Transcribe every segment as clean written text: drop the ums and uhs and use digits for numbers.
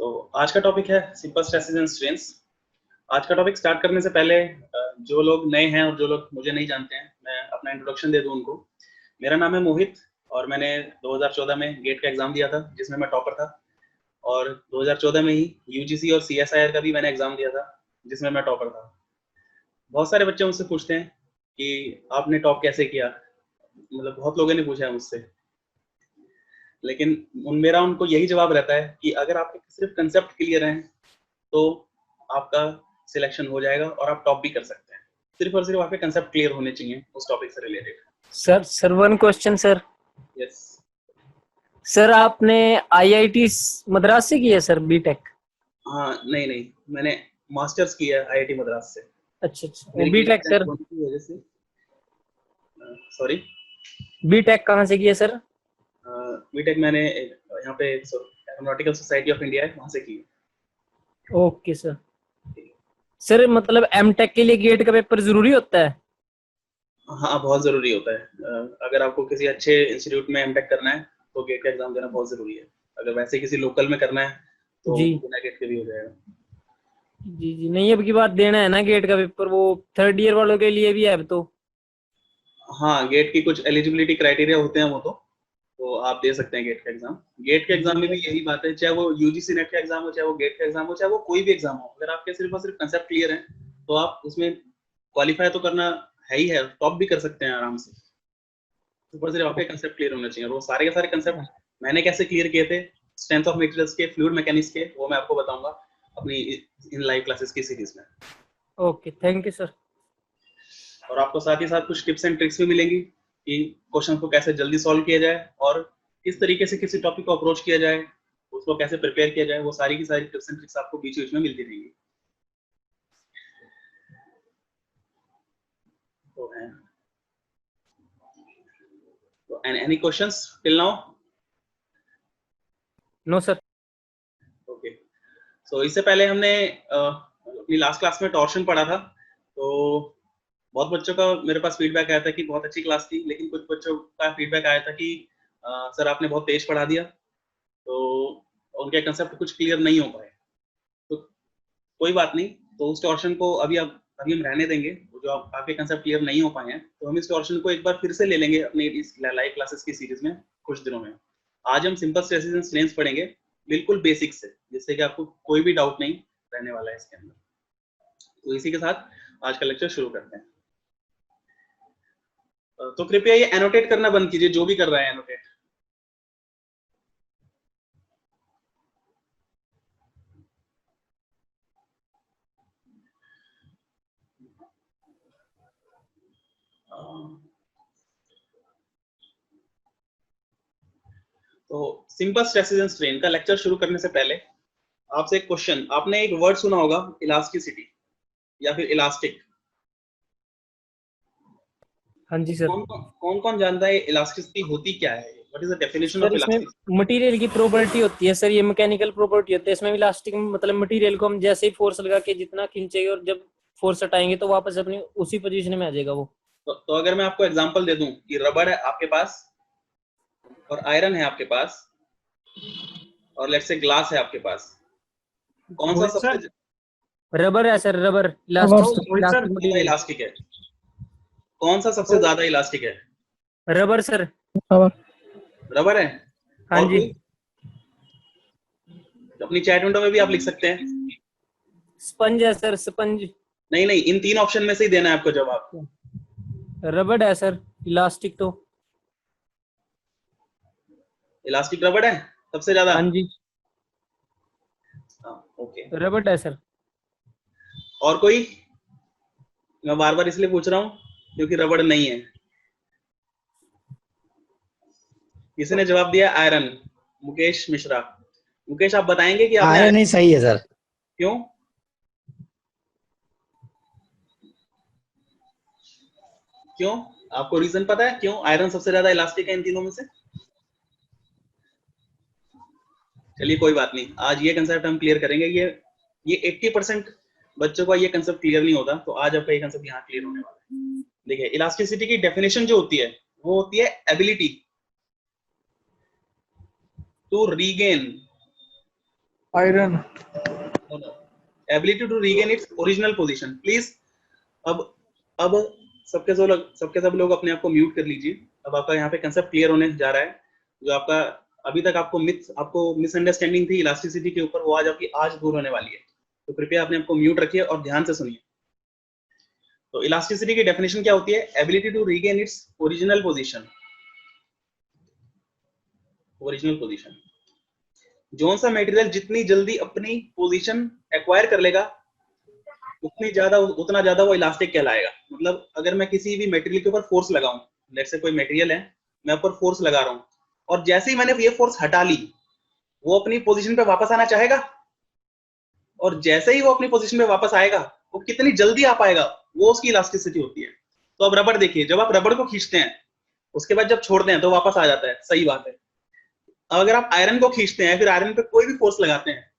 तो आज का टॉपिक है सिंपल स्ट्रेसेस एंड स्ट्रेन्स। आज का टॉपिक स्टार्ट करने से पहले जो लोग नए हैं और जो लोग मुझे नहीं जानते हैं, मैं अपना इंट्रोडक्शन दे दूं उनको। मेरा नाम है मोहित और मैंने 2014 में गेट का एग्जाम दिया था जिसमें मैं टॉपर था, और 2014 में ही यूजीसी और सीएसआईआर का भी मैंने एग्जाम दिया था जिसमें मैं टॉपर था। बहुत सारे बच्चे मुझसे पूछते हैं कि आपने टॉप कैसे किया, मतलब बहुत लोगों ने पूछा है मुझसे, लेकिन मेरा उनको यही जवाब रहता है कि अगर आपके सिर्फ कंसेप्ट क्लियर हैं तो आपका सिलेक्शन हो जाएगा और आप टॉप भी कर सकते हैं। सिर्फ और सिर्फ आपके कंसेप्ट क्लियर होने चाहिए उस टॉपिक से related. Sir one question sir. Yes sir आपने आईआईटी मद्रास से किया सर बीटेक? हाँ, नहीं, मैंने मास्टर्स किया आईआईटी मद्रास से। अच्छा बीटेक सर? की वजह से सॉरी, बीटेक कहाँ से किया सर? बीटेक मैंने यहाँ पे एरोनॉटिकल सोसाइटी ऑफ इंडिया है, वहाँ से की। Okay sir. सर मतलब एमटेक के लिए गेट का पेपर जरूरी होता है? हाँ, बहुत जरूरी होता है। अगर आपको किसी अच्छे इंस्टीट्यूट में एमटेक करना है तो गेट का एग्जाम देना बहुत जरूरी है। अगर वैसे किसी लोकल में करना है तो जी बिना गेट के भी हो जाएगा। जी नहीं, अब की बात देना है ना गेट का पेपर, वो थर्ड ईयर वालों के लिए भी है अब तो। हाँ, गेट की कुछ एलिजिबिलिटी क्राइटेरिया होते हैं, वो तो आप दे सकते हैं गेट का एग्जाम। गेट के एग्जाम में भी यही बात है, चाहे वो यूजीसी नेट का एग्जाम हो, चाहे वो गेट का एग्जाम हो, चाहे वो कोई भी एग्जाम हो, अगर आपके सिर्फ और सिर्फ कंसेप्ट क्लियर है तो आप उसमें क्वालिफाई तो करना है ही है, टॉप भी कर सकते हैं आराम से। ऊपर सिर्फ आपके कंसेप्ट क्लियर होने चाहिए। और वो सारे के सारे कंसेप्ट मैंने कैसे क्लियर किए थे, स्ट्रेंथ ऑफ मटेरियल्स के, फ्लूइड मैकेनिक्स के, वो मैं आपको बताऊंगा अपनी इन लाइव क्लासेस की सीरीज में। Okay, thank you sir. और आपको साथ ही साथ कुछ टिप्स एंड ट्रिक्स भी मिलेंगी कि क्वेश्चन को कैसे जल्दी सॉल्व किया जाए और किस तरीके से किसी टॉपिक को अप्रोच किया जाए, उसको कैसे प्रिपेयर किया जाए। वो सारी की सारी टिप्स एंड ट्रिक्स आपको बीच बीच में मिलती रहेंगी। तो any questions till now? No sir. Okay, so इससे पहले हमने अपनी लास्ट क्लास में टॉर्शन पढ़ा था। तो बहुत बच्चों का मेरे पास फीडबैक आया था कि बहुत अच्छी क्लास थी, लेकिन कुछ बच्चों का फीडबैक आया था कि सर आपने बहुत तेज पढ़ा दिया, तो उनके कंसेप्ट कुछ क्लियर नहीं हो पाए। तो कोई बात नहीं, तो उस टॉर्शन को अभी हम रहने देंगे। जो आपके कंसेप्ट क्लियर नहीं हो पाए हैं तो हम इस टॉर्शन को एक बार फिर से ले लेंगे अपनी इस लाइव क्लासेस की सीरीज में कुछ दिनों में। आज हम सिंपल स्ट्रेसेस एंड स्ट्रेन्स पढ़ेंगे, बिल्कुल बेसिक से, जिससे कि आपको कोई भी डाउट नहीं रहने वाला है इसके अंदर। तो इसी के साथ आज का लेक्चर शुरू करते हैं। तो कृपया ये एनोटेट करना बंद कीजिए, जो भी कर रहा है एनोटेट। तो सिंपल स्ट्रेसेस एंड स्ट्रेन का लेक्चर शुरू करने से पहले आपसे एक क्वेश्चन, आपने एक वर्ड सुना होगा इलास्टिसिटी या फिर इलास्टिक। हाँ जी सर। कौन कौन जानता है इलास्टिसिटी होती क्या है? What is the definition of sir इसमें इलास्टिसिटी? मटेरियल की प्रॉपर्टी होती है सर, ये मैकेनिकल प्रॉपर्टी होती है। इसमें इलास्टिक मतलब मटेरियल को हम जैसे ही फोर्स लगा के जितना खींचेंगे और जब फोर्स हटाएंगे तो वापस अपनी उसी पोजीशन में आ जाएगा वो। तो अगर मैं आपको एग्जांपल दे दूं कि रबड़ है आपके पास और आयरन है आपके पास और लेट्स से ग्लास है आपके पास, कौन सा सबसे रबर है सर, रबर इलास्टिक है? कौन सा सबसे ज्यादा इलास्टिक है? Rubber sir. रबर है। हाँ और जी। कोई? अपनी चैट विंडो में भी आप लिख सकते हैं। स्पंज है सर, स्पंज। नहीं, इन तीन ऑप्शन में से ही देना है आपको जवाब। रबड़ है सर, इलास्टिक तो। इलास्टिक रबड़ है सबसे ज्यादा? हाँ जी, ओके। रबड़ है सर। और कोई? मैं बार बार इसलिए पूछ रहा हूँ क्योंकि रबड़ नहीं है। किसी ने जवाब दिया आयरन, मुकेश मिश्रा। मुकेश आप बताएंगे कि आपने आयरन ही सही है सर। क्यों? क्यों? आपको रीजन पता है क्यों आयरन सबसे ज्यादा इलास्टिक है इन तीनों में से? चलिए कोई बात नहीं, आज ये कंसेप्ट हम क्लियर करेंगे। ये 80% बच्चों का ये कंसेप्ट क्लियर नहीं होता, तो आज आपका ये कंसेप्ट यहाँ क्लियर होने वाला है। देखिए, इलास्टिसिटी की डेफिनेशन जो होती है वो होती है ability to regain iron. Ability to regain its original position. Please अब सबके सब लोग अपने आप को म्यूट कर लीजिए। अब आपका यहाँ पे कंसेप्ट क्लियर होने जा रहा है। जो आपका अभी तक आपको मिसअंडरस्टैंडिंग थी इलास्टिसिटी के ऊपर, वो आज दूर होने वाली है। तो कृपया अपने आप को म्यूट रखिए और ध्यान से सुनिए। तो इलास्टिसिटी की डेफिनेशन क्या होती है? Ability to regain its original position. Original position, जो सा मटेरियल जितनी जल्दी अपनी पोजीशन एक्वायर कर लेगा उतना ज्यादा वो इलास्टिक कहलाएगा। मतलब अगर मैं किसी भी मटेरियल के ऊपर फोर्स लगाऊं, लेट्स से कोई मटेरियल है, मैं ऊपर फोर्स लगा रहा हूं, और जैसे ही मैंने ये फोर्स हटा ली, वो अपनी पोजीशन पे वापस आना चाहेगा। और जैसे ही वो अपनी पोजीशन पे वापस आएगा, वो कितनी जल्दी आ पाएगा, वो उसकी इलास्टिसिटी होती है। तो अब रबड़ देखिए, जब आप रबड़ को खींचते हैं, उसके बाद जब छोड़ते हैं तो वापस आ जाता है, सही बात है। अगर आप आयरन को खींचते हैं, फिर आयरन पे कोई भी फोर्स लगाते हैं,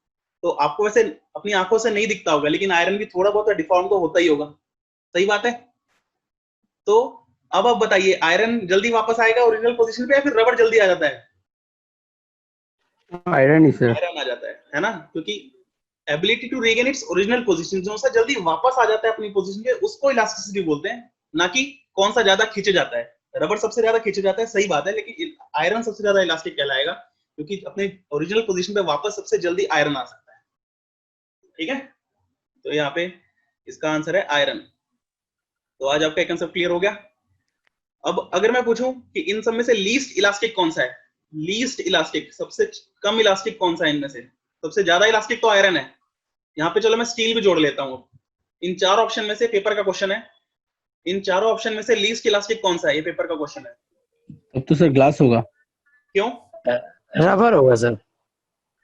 तो आपको वैसे अपनी आंखों से नहीं दिखता होगा, लेकिन आयरन भी थोड़ा बहुत डिफॉर्म तो होता ही होगा, सही बात है। तो अब आप बताइए, आयरन जल्दी वापस आएगा ओरिजिनल पोजीशन पे, या फिर रबड़ जल्दी आ जाता है? आयरन ही सर। आयरन आ जाता है ना, क्योंकि ability to regain its original position, जो सा जल्दी वापस आ जाता है अपनी पोजीशन पे, उसको इलास्टिसिटी बोलते हैं, ना कि कौन सा ज्यादा खींचे जाता है। रबड़ सबसे ज्यादा खींचे जाता है, सही बात है, लेकिन आयरन सबसे ज्यादा इलास्टिक कहलाएगा, क्योंकि अपने ओरिजिनल पोजीशन पे वापस सबसे जल्दी आयरन आ सकता है। ठीक है, तो यहाँ पे इसका आंसर है आयरन। तो आज आपका कंसेप्ट क्लियर हो गया। अब अगर मैं पूछूं कि इन सब में से लीस्ट इलास्टिक कौन सा है, लीस्ट इलास्टिक, सबसे कम इलास्टिक कौन सा है इनमें से? सबसे ज्यादा इलास्टिक तो आयरन है। यहाँ पे चलो मैं स्टील भी जोड़ लेता हूँ। इन चार ऑप्शन में से, पेपर का क्वेश्चन है, इन चारों ऑप्शन में से लीस्ट इलास्टिक कौन सा है? ये पेपर का क्वेश्चन है। तब तो सर ग्लास होगा। क्यों रबर होगा सर।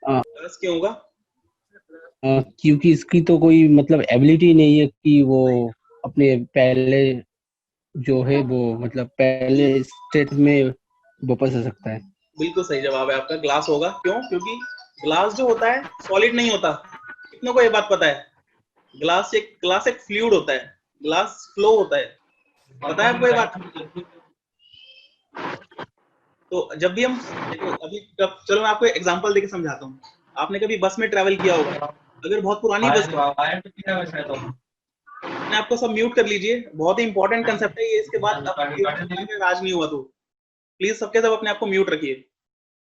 ग्लास क्यों होगा? क्योंकि इसकी तो कोई मतलब एबिलिटी नहीं है कि वो अपने पहले जो है वो मतलब पहले स्टेट में वापस आ सकता है। बिल्कुल सही जवाब है आपका, ग्लास होगा। क्यों? क्योंकि ग्लास जो होता है सॉलिड नहीं होता। कितनों को ये बात पता है? ग्लास एक फ्लूइड होता है, ग्लास फ्लो होता है। पता है आपको ये बात? तो जब भी हम देखो, चलो मैं आपको एग्जांपल देके समझाता हूँ। आपने कभी बस में ट्रैवल किया होगा, अगर बहुत पुरानी बस है, मैं आपको सब म्यूट कर लीजिए, बहुत ही इंपॉर्टेंट कंसेप्ट है ये। इसके बाद अब राज नहीं हुआ तो प्लीज सबके सब अपने आप को म्यूट रखिए।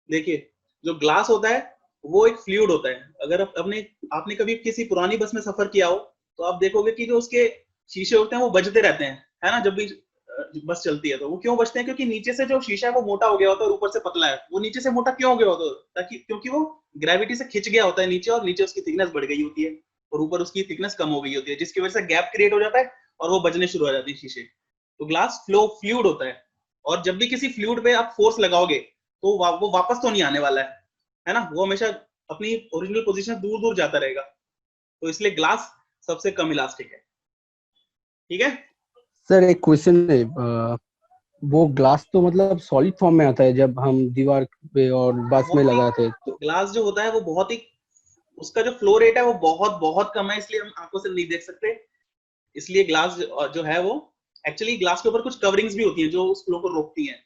देखिए, जो ग्लास होता है वो एक फ्लूइड होता है। अगर आपने कभी किसी पुरानी बस में सफर किया हो, तो आप देखोगे कि जो उसके शीशे होते हैं वो बजते रहते हैं, है ना? जब भी बस चलती है तो वो क्यों बजते हैं? क्योंकि नीचे से जो शीशा है वो मोटा हो गया होता है और ऊपर से पतला है। वो नीचे से मोटा क्यों हो गया होता है? ताकि क्योंकि वो ग्रेविटी से खिंच गया होता है नीचे, और नीचे उसकी थिकनेस बढ़ गई होती है और ऊपर उसकी थिकनेस कम हो गई होती है, जिसकी वजह से गैप क्रिएट हो जाता है और वो बजने शुरू हो जाती है शीशे। तो ग्लास फ्लूइड होता है, और जब भी किसी फ्लूइड पे आप फोर्स लगाओगे तो वो वापस तो नहीं आने वाला है ना? वो हमेशा अपनी ओरिजिनल पोजीशन दूर दूर जाता रहेगा। तो इसलिए ग्लास सबसे कम इलास्टिक है। ठीक है सर एक क्वेश्चन है, वो ग्लास तो मतलब सॉलिड फॉर्म में आता है जब हम दीवार पे और बस में लगाते हैं तो। ग्लास जो होता है वो बहुत ही, उसका जो फ्लो रेट है वो बहुत बहुत कम है, इसलिए हम आंखों से नहीं देख सकते। इसलिए ग्लास जो है वो, एक्चुअली ग्लास के ऊपर कुछ कवरिंग्स भी होती हैं जो उस फ्लो को रोकती हैं।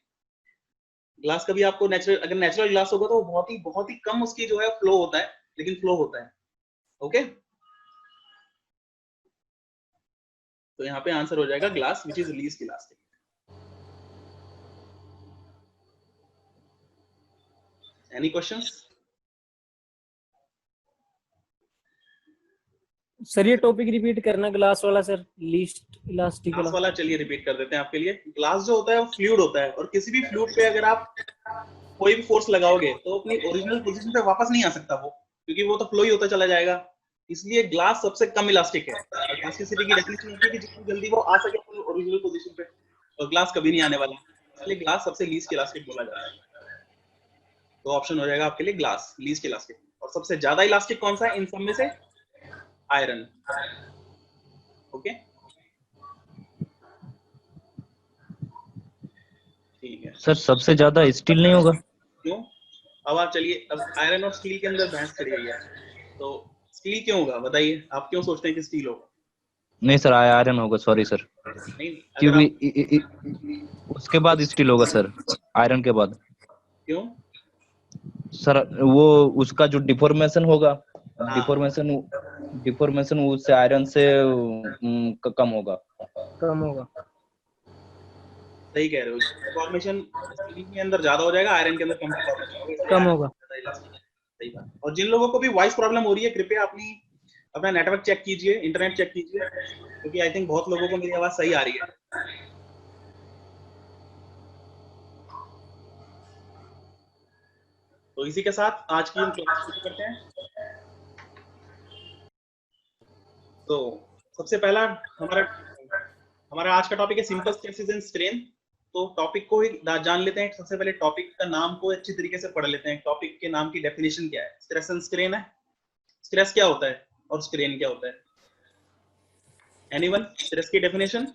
ग्लास कभी आपको अगर नेचुरल ग्लास होगा तो बहुत ही कम उसकी जो है फ्लो होता है, लेकिन फ्लो होता है। ओके, तो यहाँ पे आंसर हो जाएगा glass, which is least elastic. Any questions? Sir ये टॉपिक रिपीट करना, ग्लास वाला सर, लीस्ट इलास्टिक ग्लास वाला। वाला चलिए रिपीट कर देते हैं आपके लिए। ग्लास जो होता है वो फ्लूइड होता है, और किसी भी फ्लूइड पे अगर आप कोई भी फोर्स लगाओगे तो अपनी ओरिजिनल पोजीशन पे वापस नहीं आ सकता वो, क्योंकि वो तो फ्लो ही होता चला जाएगा। इसलिए ग्लास सबसे कम इलास्टिक है। इलास्टिसिटी की डेफिनेशन होती है कि जितनी जल्दी वो आ सके अपनी ओरिजिनल पोजीशन पे, और ग्लास कभी नहीं आने वाला, इसलिए ग्लास सबसे लीस्ट इलास्टिक बोला जाता है। तो ऑप्शन हो जाएगा आपके लिए ग्लास, लीस्ट इलास्टिक। और सबसे ज्यादा इलास्टिक कौन सा है इन सब में से? आयरन। ओके, ठीक है सर सबसे ज्यादा स्टील नहीं होगा? क्यों? अब आप चलिए, अब आयरन और स्टील के अंदर बहस खड़ी हुई है, तो स्टील क्यों होगा बताइए? आप क्यों सोचते हैं कि स्टील होगा? नहीं सर, आयरन होगा, सॉरी सर। नहीं, अगर क्योंकि आप उसके बाद स्टील होगा सर, आयरन के बाद। क्यों? सर वो उसका जो डिफॉर्मेशन होगा, हाँ। डिफॉर्मेशन उससे आयरन से कम होगा। कम होगा। सही कह रहे हो, डिफॉर्मेशन स्टील के अंदर ज्यादा हो जाएगा, आयरन के अंदर कम डिफॉर्मेशन होगा, इसलिए कम iron होगा। ज्यादा इलास्टिक है। सही बात। और जिन लोगों को भी वॉइस प्रॉब्लम हो रही है, कृपया अपना नेटवर्क चेक कीजिए, इंटरनेट चेक कीजिए, क्योंकि आई थिंक बहुत लोगों को मेरी आवाज सही आ रही है। तो इसी के साथ आज की हम क्लास शुरू करते हैं। तो सबसे पहला हमारा आज का टॉपिक है सिंपल स्ट्रेसेस एंड स्ट्रेन। तो टॉपिक को ही जान लेते हैं। सबसे पहले टॉपिक का नाम को अच्छी तरीके से पढ़ लेते हैं। टॉपिक के नाम की डेफिनेशन क्या है? स्ट्रेस एंड स्ट्रेन है। स्ट्रेस क्या होता है और स्ट्रेन क्या होता है? एनीवन? स्ट्रेस की definition?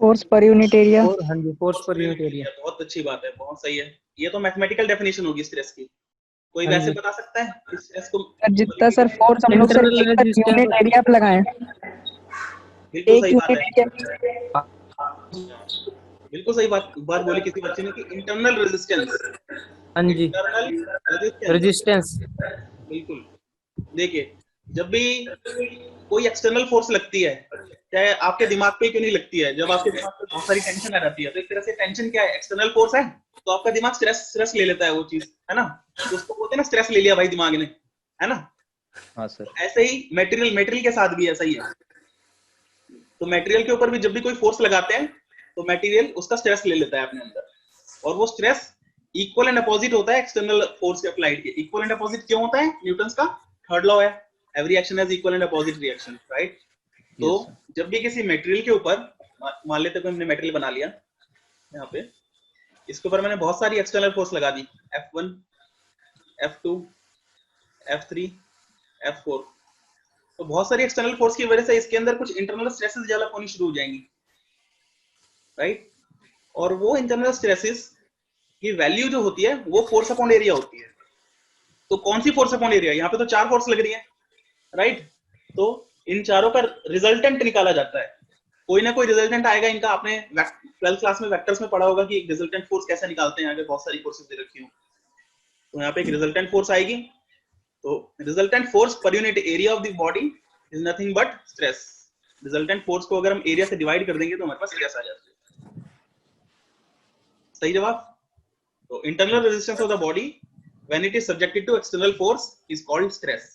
Force per unit area. और हाँ जी, फोर्स पर यूनिट एरिया। बहुत अच्छी बात है, बहुत सही है। ये तो मैथमेटिकल डेफिनेशन होगी स्ट्रेस की। कोई हाँ वैसे जी। बता सकता है कि स्ट्रेस को? सर जितना सर फोर्स हम लोग सर Internal एक resistance यूनिट एरिया पे लगाएं, बिल्कुल एक सही बात यूनिट है। एरिया। बिल्कुल सही बात बोली किसी बच्चे ने कि इंटरनल रेजिस्टेंस। हाँ जी, इंटरनल रेजिस्टेंस, रेजिस्टेंस। बिल्कुल। देखिए, जब भी कोई एक्सटर्नल फोर्स लगती है, चाहे आपके दिमाग पे क्यों नहीं लगती है, जब आपके दिमाग पे बहुत सारी टेंशन आ जाती है, तो एक तरह से टेंशन क्या है? एक्सटर्नल फोर्स है, तो आपका दिमाग स्ट्रेस ले लेता है वो चीज, है ना? तो उसको बोलते हैं ना, स्ट्रेस ले लिया भाई दिमाग ने, है ना? हाँ सर। ऐसे ही मटेरियल के साथ भी ऐसा ही है। तो मटेरियल के ऊपर भी जब भी कोई फोर्स लगाते हैं, तो मटेरियल उसका स्ट्रेस ले लेता है अपने अंदर, और वो स्ट्रेस इक्वल एंड अपोजिट होता है एक्सटर्नल फोर्स के अप्लाइड के। इक्वल एंड अपोजिट क्यों होता है? न्यूटन का थर्ड लॉ है, every action has equal and opposite reaction, right? तो जब भी किसी मटेरियल के ऊपर, मान लेते हैं हमने मटेरियल बना लिया, यहाँ पे इसके ऊपर मैंने बहुत सारी एक्सटर्नल फोर्स लगा दी, F1, F2, F3, F4, तो बहुत सारी एक्सटर्नल फोर्स की वजह से इसके अंदर कुछ इंटरनल स्ट्रेसेस डेवलप होनी शुरू हो जाएंगी, राइट? और वो इंटरनल स्ट्रेसेस की वैल्यू जो होती है वो फोर्स अपॉन एरिया होती है। तो कौन सी फोर्स अपॉन एरिया? यहाँ पे तो 4 फोर्स लग रही है, राइट? तो इन चारों का रिजल्टेंट निकाला जाता है। कोई ना कोई रिजल्टेंट आएगा इनका। आपने 12th क्लास में वेक्टर्स में पढ़ा होगा कि रिजल्टेंट फोर्स कैसे निकालते हैं, अगर बहुत सारी फोर्सेस दे रखी हो तो यहाँ पे एक रिजल्टेंट फोर्स आएगी। तो resultant force per unit area of the body is nothing but stress. Resultant force को अगर हम एरिया से डिवाइड कर देंगे तो हमारे पास स्ट्रेस आ जाता है। सही जवाब। तो internal resistance of the body when it is subjected to external force is called stress.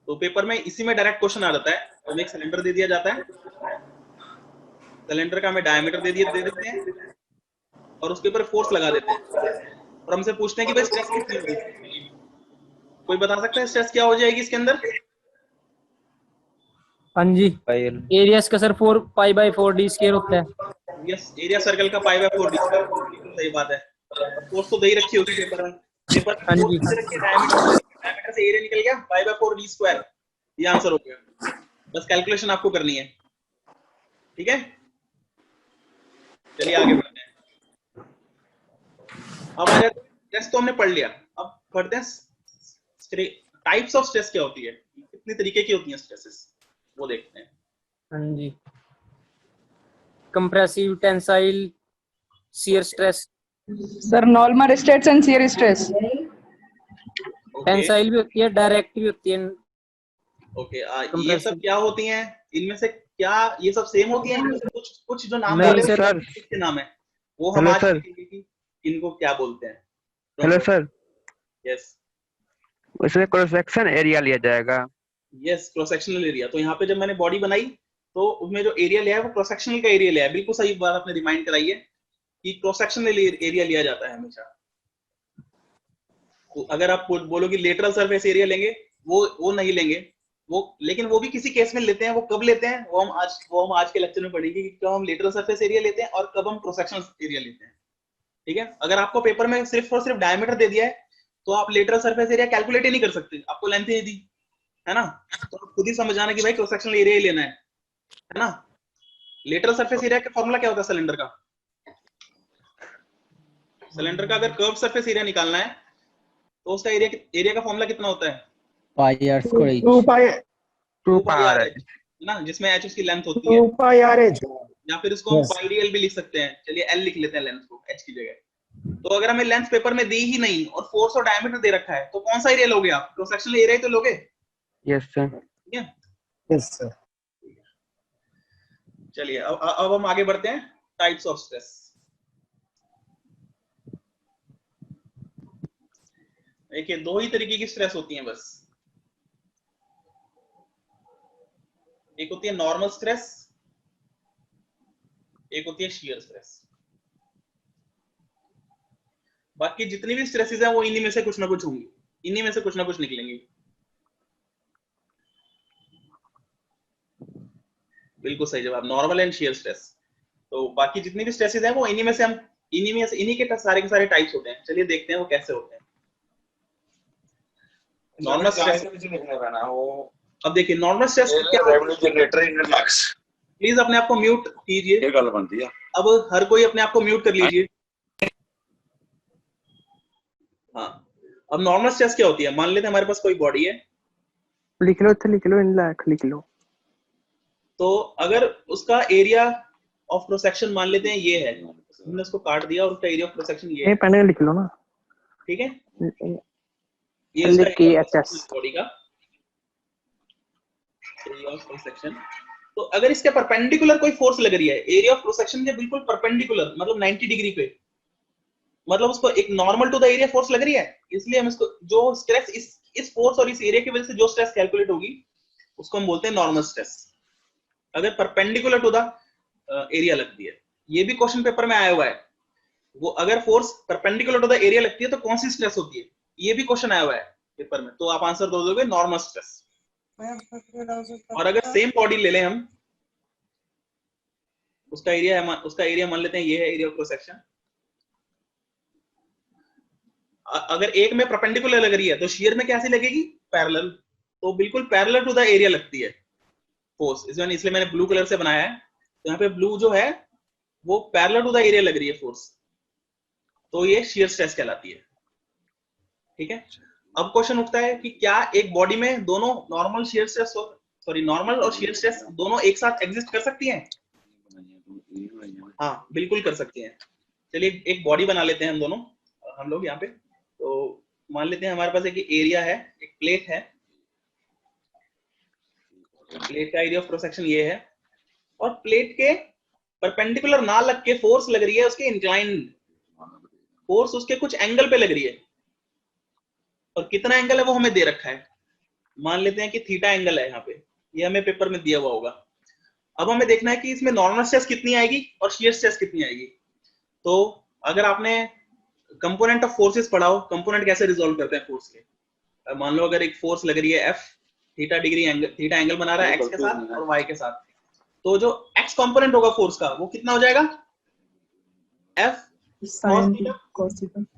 तो पेपर में इसी में डायरेक्ट क्वेश्चन आ जाता है। तो हमें एक सिलेंडर दे दिया जाता है, सिलेंडर का हमें डायमीटर दे देते हैं और उसके ऊपर फोर्स लगा देते हैं, और हमसे पूछते हैं कि भाई स्ट्रेस कितनी होगी। कोई बता सकता है स्ट्रेस क्या हो जाएगी इसके अंदर? हाँ जी, एरिया इसका सर 4π/4d² होता है। यस, एरिया सर्कल का π/4d²। बिल्कुल सही बात है। फोर्स तो दे ही रखी होगी पेपर में। हाँ जी। फोर्स दे रखी है, डायमीटर से एरिया निकल गया, π/4d²। ये आंसर हो गया। बस कैलकुलेशन आपको करनी है, ठीक है? चलिए आगे बढ़ते हैं। अब आ जाते हैं, स्ट्रेस तो हमने पढ़ लिया, अब पढ़ते हैं टाइप्स ऑफ स्ट्रेस क्या होती है, कितने तरीके की होती हैं स्ट्रेसेस, वो देखते हैं। हाँ जी, compressive, tensile, shear stress. Sir normal stress and shear stress. Tensile भी होती है, डायरेक्ट भी होती है। ओके, ये सब क्या होती हैं? इनमें से क्या ये सब सेम होती हैं? कुछ जो नाम नहीं बोले सर। किसके नाम है वो हम आज देखेंगे कि इनको क्या बोलते हैं। हेलो सर, यस उसमें क्रॉस सेक्शन एरिया लिया जाएगा। Yes, cross sectional area. तो यहाँ पे जब मैंने बॉडी बनाई तो उसमें जो एरिया लिया है वो क्रॉस सेक्शनल का एरिया लिया है। बिल्कुल सही बात आपने रिमाइंड कराई है कि क्रॉस सेक्शनल एरिया लिया जाता है हमेशा। तो अगर आप बोलोगे लेटरल सरफेस एरिया लेंगे, वो नहीं लेंगे वो, लेकिन वो भी किसी केस में लेते हैं। वो कब लेते हैं वो हम आज के लेक्चर में पढ़ेंगे कि कब हम लेटरल सरफेस एरिया लेते हैं और कब हम क्रॉस सेक्शनल एरिया लेते हैं, ठीक है? अगर आपको पेपर में सिर्फ और सिर्फ डायमीटर दे दिया है तो आप लेटरल सरफेस एरिया कैलकुलेट ही नहीं कर सकते, आपको लेंथ ही दी है ना, तो आप खुद ही समझ जाना कि भाई क्रॉस सेक्शनल एरिया ही लेना है ना। लेटरल सरफेस एरिया का फॉर्मूला क्या होता है सिलेंडर का? सिलेंडर का अगर कर्व सरफेस एरिया निकालना है तो उसका एरिया का फॉर्मूला कितना होता है? πr²h। 2πr ना, जिसमें h उसकी लेंथ होती है, 2πrh। या फिर इसको हम पाई dl भी लिख सकते हैं। चलिए l लिख लेते हैं लेंथ को h की जगह। तो अगर हमें लेंथ पेपर में दी ही नहीं और फोर्स और डायमीटर दे रखा है, तो कौन सा एरिया लोगे आप? क्रॉस सेक्शनल एरिया ही तो लोगे, यस सर। ठीक है। Yes sir. चलिए अब हम आगे बढ़ते हैं, टाइप्स ऑफ स्ट्रेस। देखिए दो ही तरीके की स्ट्रेस होती है बस, एक होती है नॉर्मल स्ट्रेस, एक होती है शियर स्ट्रेस। बाकी जितनी भी स्ट्रेसेस हैं वो इन्हीं में से कुछ ना कुछ होंगी, इन्हीं में से कुछ ना कुछ निकलेंगी। बिल्कुल सही जवाब, नॉर्मल एंड शियर स्ट्रेस। तो बाकी जितनी भी स्ट्रेसेस हैं वो इन्हीं में से हम इन्हीं के सारे टाइप्स होते हैं। चलिए देखते हैं वो कैसे होते हैं। नॉर्मल स्ट्रेस, अब देखिए नॉर्मल स्ट्रेस क्या है? प्लीज अपने आप को म्यूट कीजिए। ये गल बनती है। अब हर कोई अपने आप को म्यूट कर लीजिए। हाँ, अब नॉर्मल स्ट्रेस क्या होती है? मान लेते हैं हमारे पास कोई बॉडी है, लिख लो, लिख लो, इन लिख लो। तो अगर उसका एरिया ऑफ क्रॉस सेक्शन मान लेते हैं ये है, हमने उसको काट दिया और उसका एरिया ऑफ क्रॉस सेक्शन ये है, पेन लिख लो ना, ठीक है। ये उसका एरिया ऑफ बॉडी का एरिया ऑफ क्रॉस सेक्शन। तो अगर इसके परपेंडिकुलर कोई फोर्स लग रही है, एरिया ऑफ क्रॉस सेक्शन के बिल्कुल परपेंडिकुलर, मतलब 90 डिग्री पे, मतलब उसको एक normal to the area force लग रही है, इसलिए हम इसको जो स्ट्रेस इस फोर्स और इस एरिया की वजह से जो स्ट्रेस कैलकुलेट होगी उसको हम बोलते हैं नॉर्मल स्ट्रेस, अगर परपेंडिकुलर टू द एरिया लगती है। ये भी क्वेश्चन पेपर में आया हुआ है, वो अगर force perpendicular to the area लगती है तो कौन सी स्ट्रेस होती है, ये भी क्वेश्चन आया हुआ है पेपर में। तो आप आंसर दे दोगे नॉर्मल स्ट्रेस। और अगर सेम बॉडी ले लें हम, उसका एरिया मान लेते हैं ये है एरिया ऑफ क्रॉस सेक्शन, अगर एक में परपेंडिकुलर लग रही है तो शियर में कैसी लगेगी? पैरेलल। तो बिल्कुल पैरेलल टू द एरिया लगती है फोर्स, इसलिए मैंने ब्लू कलर से बनाया है। तो यहाँ पे ब्लू जो है वो पैरेलल टू द एरिया लग रही है फोर्स, तो ये शियर स्ट्रेस कहलाती है, ठीक है। अब क्वेश्चन उठता है कि क्या एक बॉडी में दोनों नॉर्मल और शियर स्ट्रेस दोनों एक साथ एग्जिस्ट कर सकती हैं? हाँ बिल्कुल कर सकती हैं। चलिए एक बॉडी बना लेते हैं हम लोग यहाँ पे। तो मान लेते हैं हमारे पास एक एरिया है, एक प्लेट है, प्लेट का एरिया ऑफ क्रॉस सेक्शन ये है, और प्लेट के परपेंडिकुलर ना लग के फोर्स लग रही है उसके इंक्लाइंड फोर्स, उसके कुछ एंगल पे लग रही है, और कितना एंगल है वो हमें दे रखा है। मान लेते हैं कि थीटा एंगल है यहाँ पे, ये हमें पेपर में दिया हुआ होगा। अब हमें देखना है कि इसमें नॉर्मल स्ट्रेस कितनी आएगी और शियर स्ट्रेस कितनी आएगी। तो अगर आपने कंपोनेंट ऑफ फोर्सेस पढ़ा हो, कंपोनेंट कैसे रिजॉल्व करते हैं फोर्स के, मान लो अगर एक फोर्स लग रही है एफ, थीटा एंगल बना रहा है एक्स के साथ और वाई के साथ, तो जो एक्स कंपोनेंट होगा फोर्स का वो कितना हो जाएगा? F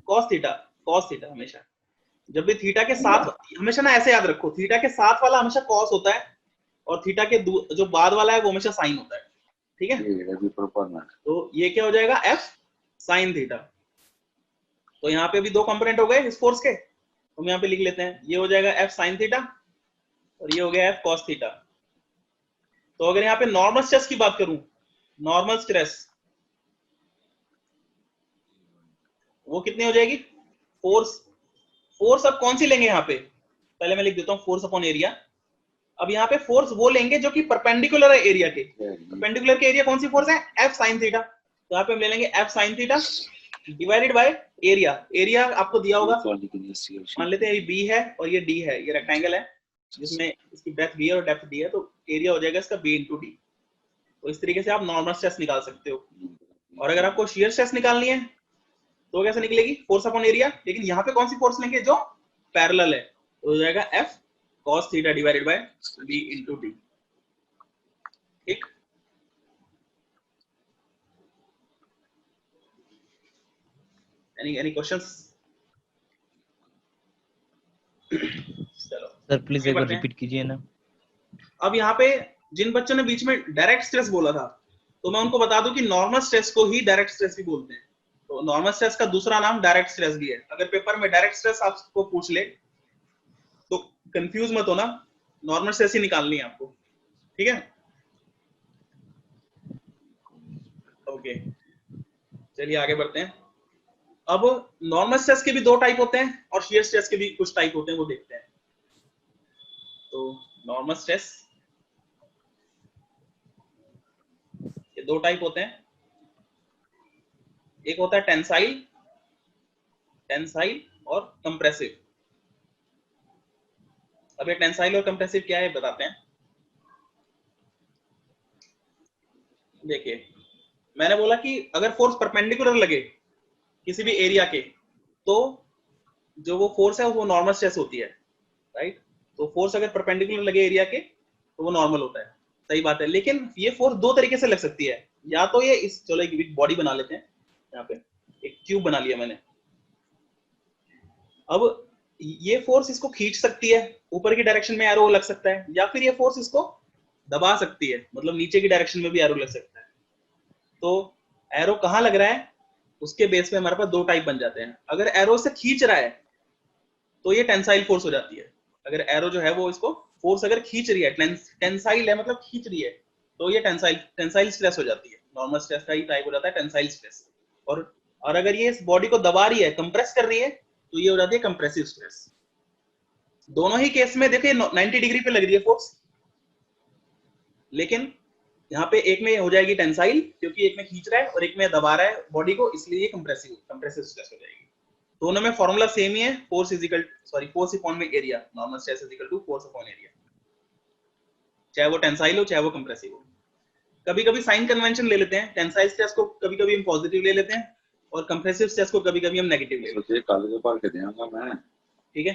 cos theta. हमेशा जब भी थीटा के साथ, हमेशा ना ऐसे याद रखो, थीटा के साथ वाला हमेशा कॉस होता है और थीटा के जो बाद वाला है वो हमेशा साइन होता है, ठीक है। तो ये क्या हो जाएगा? F sine theta. तो यहाँ पे भी दो कंपोनेंट हो गए इस फोर्स के, तो हम यहाँ पे लिख लेते हैं, ये हो जाएगा एफ साइन थीटा और ये हो गया एफ कॉस थीटा। तो अगर यहाँ पे नॉर्मल स्ट्रेस की बात करूं, नॉर्मल स्ट्रेस वो कितनी हो जाएगी? फोर्स अब कौन सी लेंगे यहाँ पे? पहले मैं लिख देता हूँ फोर्स अपॉन एरिया। अब यहाँ पे फोर्स वो लेंगे जो कि परपेंडिकुलर है एरिया के। परपेंडिकुलर के एरिया कौन सी फोर्स है? F sine theta. तो यहाँ पे हम ले लेंगे F sine theta divided by area. Area आपको दिया होगा, मान लेते हैं ये बी है और ये डी है, ये रेक्टेंगल है जिसमें इसकी ब्रेथ बी है और डेप्थ डी है, तो एरिया हो जाएगा इसका बी इंटू डी। तो इस तरीके से आप नॉर्मल स्ट्रेस निकाल सकते हो। और अगर आपको शियर स्ट्रेस निकालनी है तो कैसे निकलेगी? फोर्स अपॉन एरिया, लेकिन यहाँ पे कौन सी फोर्स लेंगे? जो पैरेलल है, तो हो जाएगा F cos theta divided by b into d, ठीक। any questions? चलो सर प्लीज एक बार रिपीट कीजिए ना। अब यहाँ पे जिन बच्चों ने बीच में डायरेक्ट स्ट्रेस बोला था, तो मैं उनको बता दूं कि नॉर्मल स्ट्रेस को ही डायरेक्ट स्ट्रेस भी बोलते हैं। तो नॉर्मल स्ट्रेस का दूसरा नाम डायरेक्ट स्ट्रेस भी है। अगर पेपर में डायरेक्ट स्ट्रेस आपको पूछ ले तो कंफ्यूज मत होना, नॉर्मल स्ट्रेस ही निकालनी है आपको, ठीक है। ओके चलिए आगे बढ़ते हैं। अब नॉर्मल स्ट्रेस के भी दो टाइप होते हैं और शियर स्ट्रेस के भी कुछ टाइप होते हैं, वो देखते हैं। तो नॉर्मल स्ट्रेस ये दो टाइप होते हैं, एक होता है टेंसाइल और कंप्रेसिव। अब ये टेंसाइल और कंप्रेसिव क्या है बताते हैं। देखिए, मैंने बोला कि अगर फोर्स परपेंडिकुलर लगे किसी भी एरिया के, तो जो वो फोर्स है वो नॉर्मल स्ट्रेस होती है, राइट। तो फोर्स अगर परपेंडिकुलर लगे एरिया के तो वो नॉर्मल होता है, सही बात है। लेकिन ये फोर्स दो तरीके से लग सकती है, या तो ये इस, चलो एक बॉडी बना लेते हैं, यहाँ पे एक क्यूब बना लिया मैंने। अब ये फोर्स इसको खींच सकती है, ऊपर की डायरेक्शन में एरो लग सकता है, या फिर ये फोर्स इसको दबा सकती है, मतलब नीचे की डायरेक्शन में भी एरो लग सकता है। तो एरो कहाँ लग रहा है उसके बेस पे हमारे पास दो टाइप बन जाते हैं। अगर एरो से खींच रहा है तो ये टेंसाइल फोर्स हो जाती है। अगर एरो जो है वो इसको फोर्स अगर खींच रही है, टेंसाइल है मतलब खींच रही है, तो ये टेंसाइल स्ट्रेस हो जाती है। नॉर्मल स्ट्रेस का ही टाइप हो जाता है टेंसाइल स्ट्रेस। और अगर ये इस बॉडी को दबा रही है, कंप्रेस कर रही है, तो ये हो जाती है कंप्रेसिव स्ट्रेस। दोनों ही केस में देखिए 90 डिग्री पे लग रही है फोर्स, लेकिन यहाँ पे एक में हो जाएगी टेंसाइल क्योंकि एक में खींच रहा है और एक में दबा रहा है बॉडी को, इसलिए ये कंप्रेसिव स्ट्रेस हो जाएगी। दोनों में फॉर्मूला सेम ही है, फोर्स अपॉन में area, normal stress is equal to force upon area, चाहे वो टेंसाइल हो चाहे वो कंप्रेसिव हो। कभी कभी साइन कन्वेंशन ले लेते हैं, टेंसाइल स्ट्रेस को कभी कभी हम पॉजिटिव ले लेते हैं और कंप्रेसिव स्ट्रेस को कभी कभी हम नेगेटिव ले लेते हैं। कल के भर के देंगा मैं, ठीक है,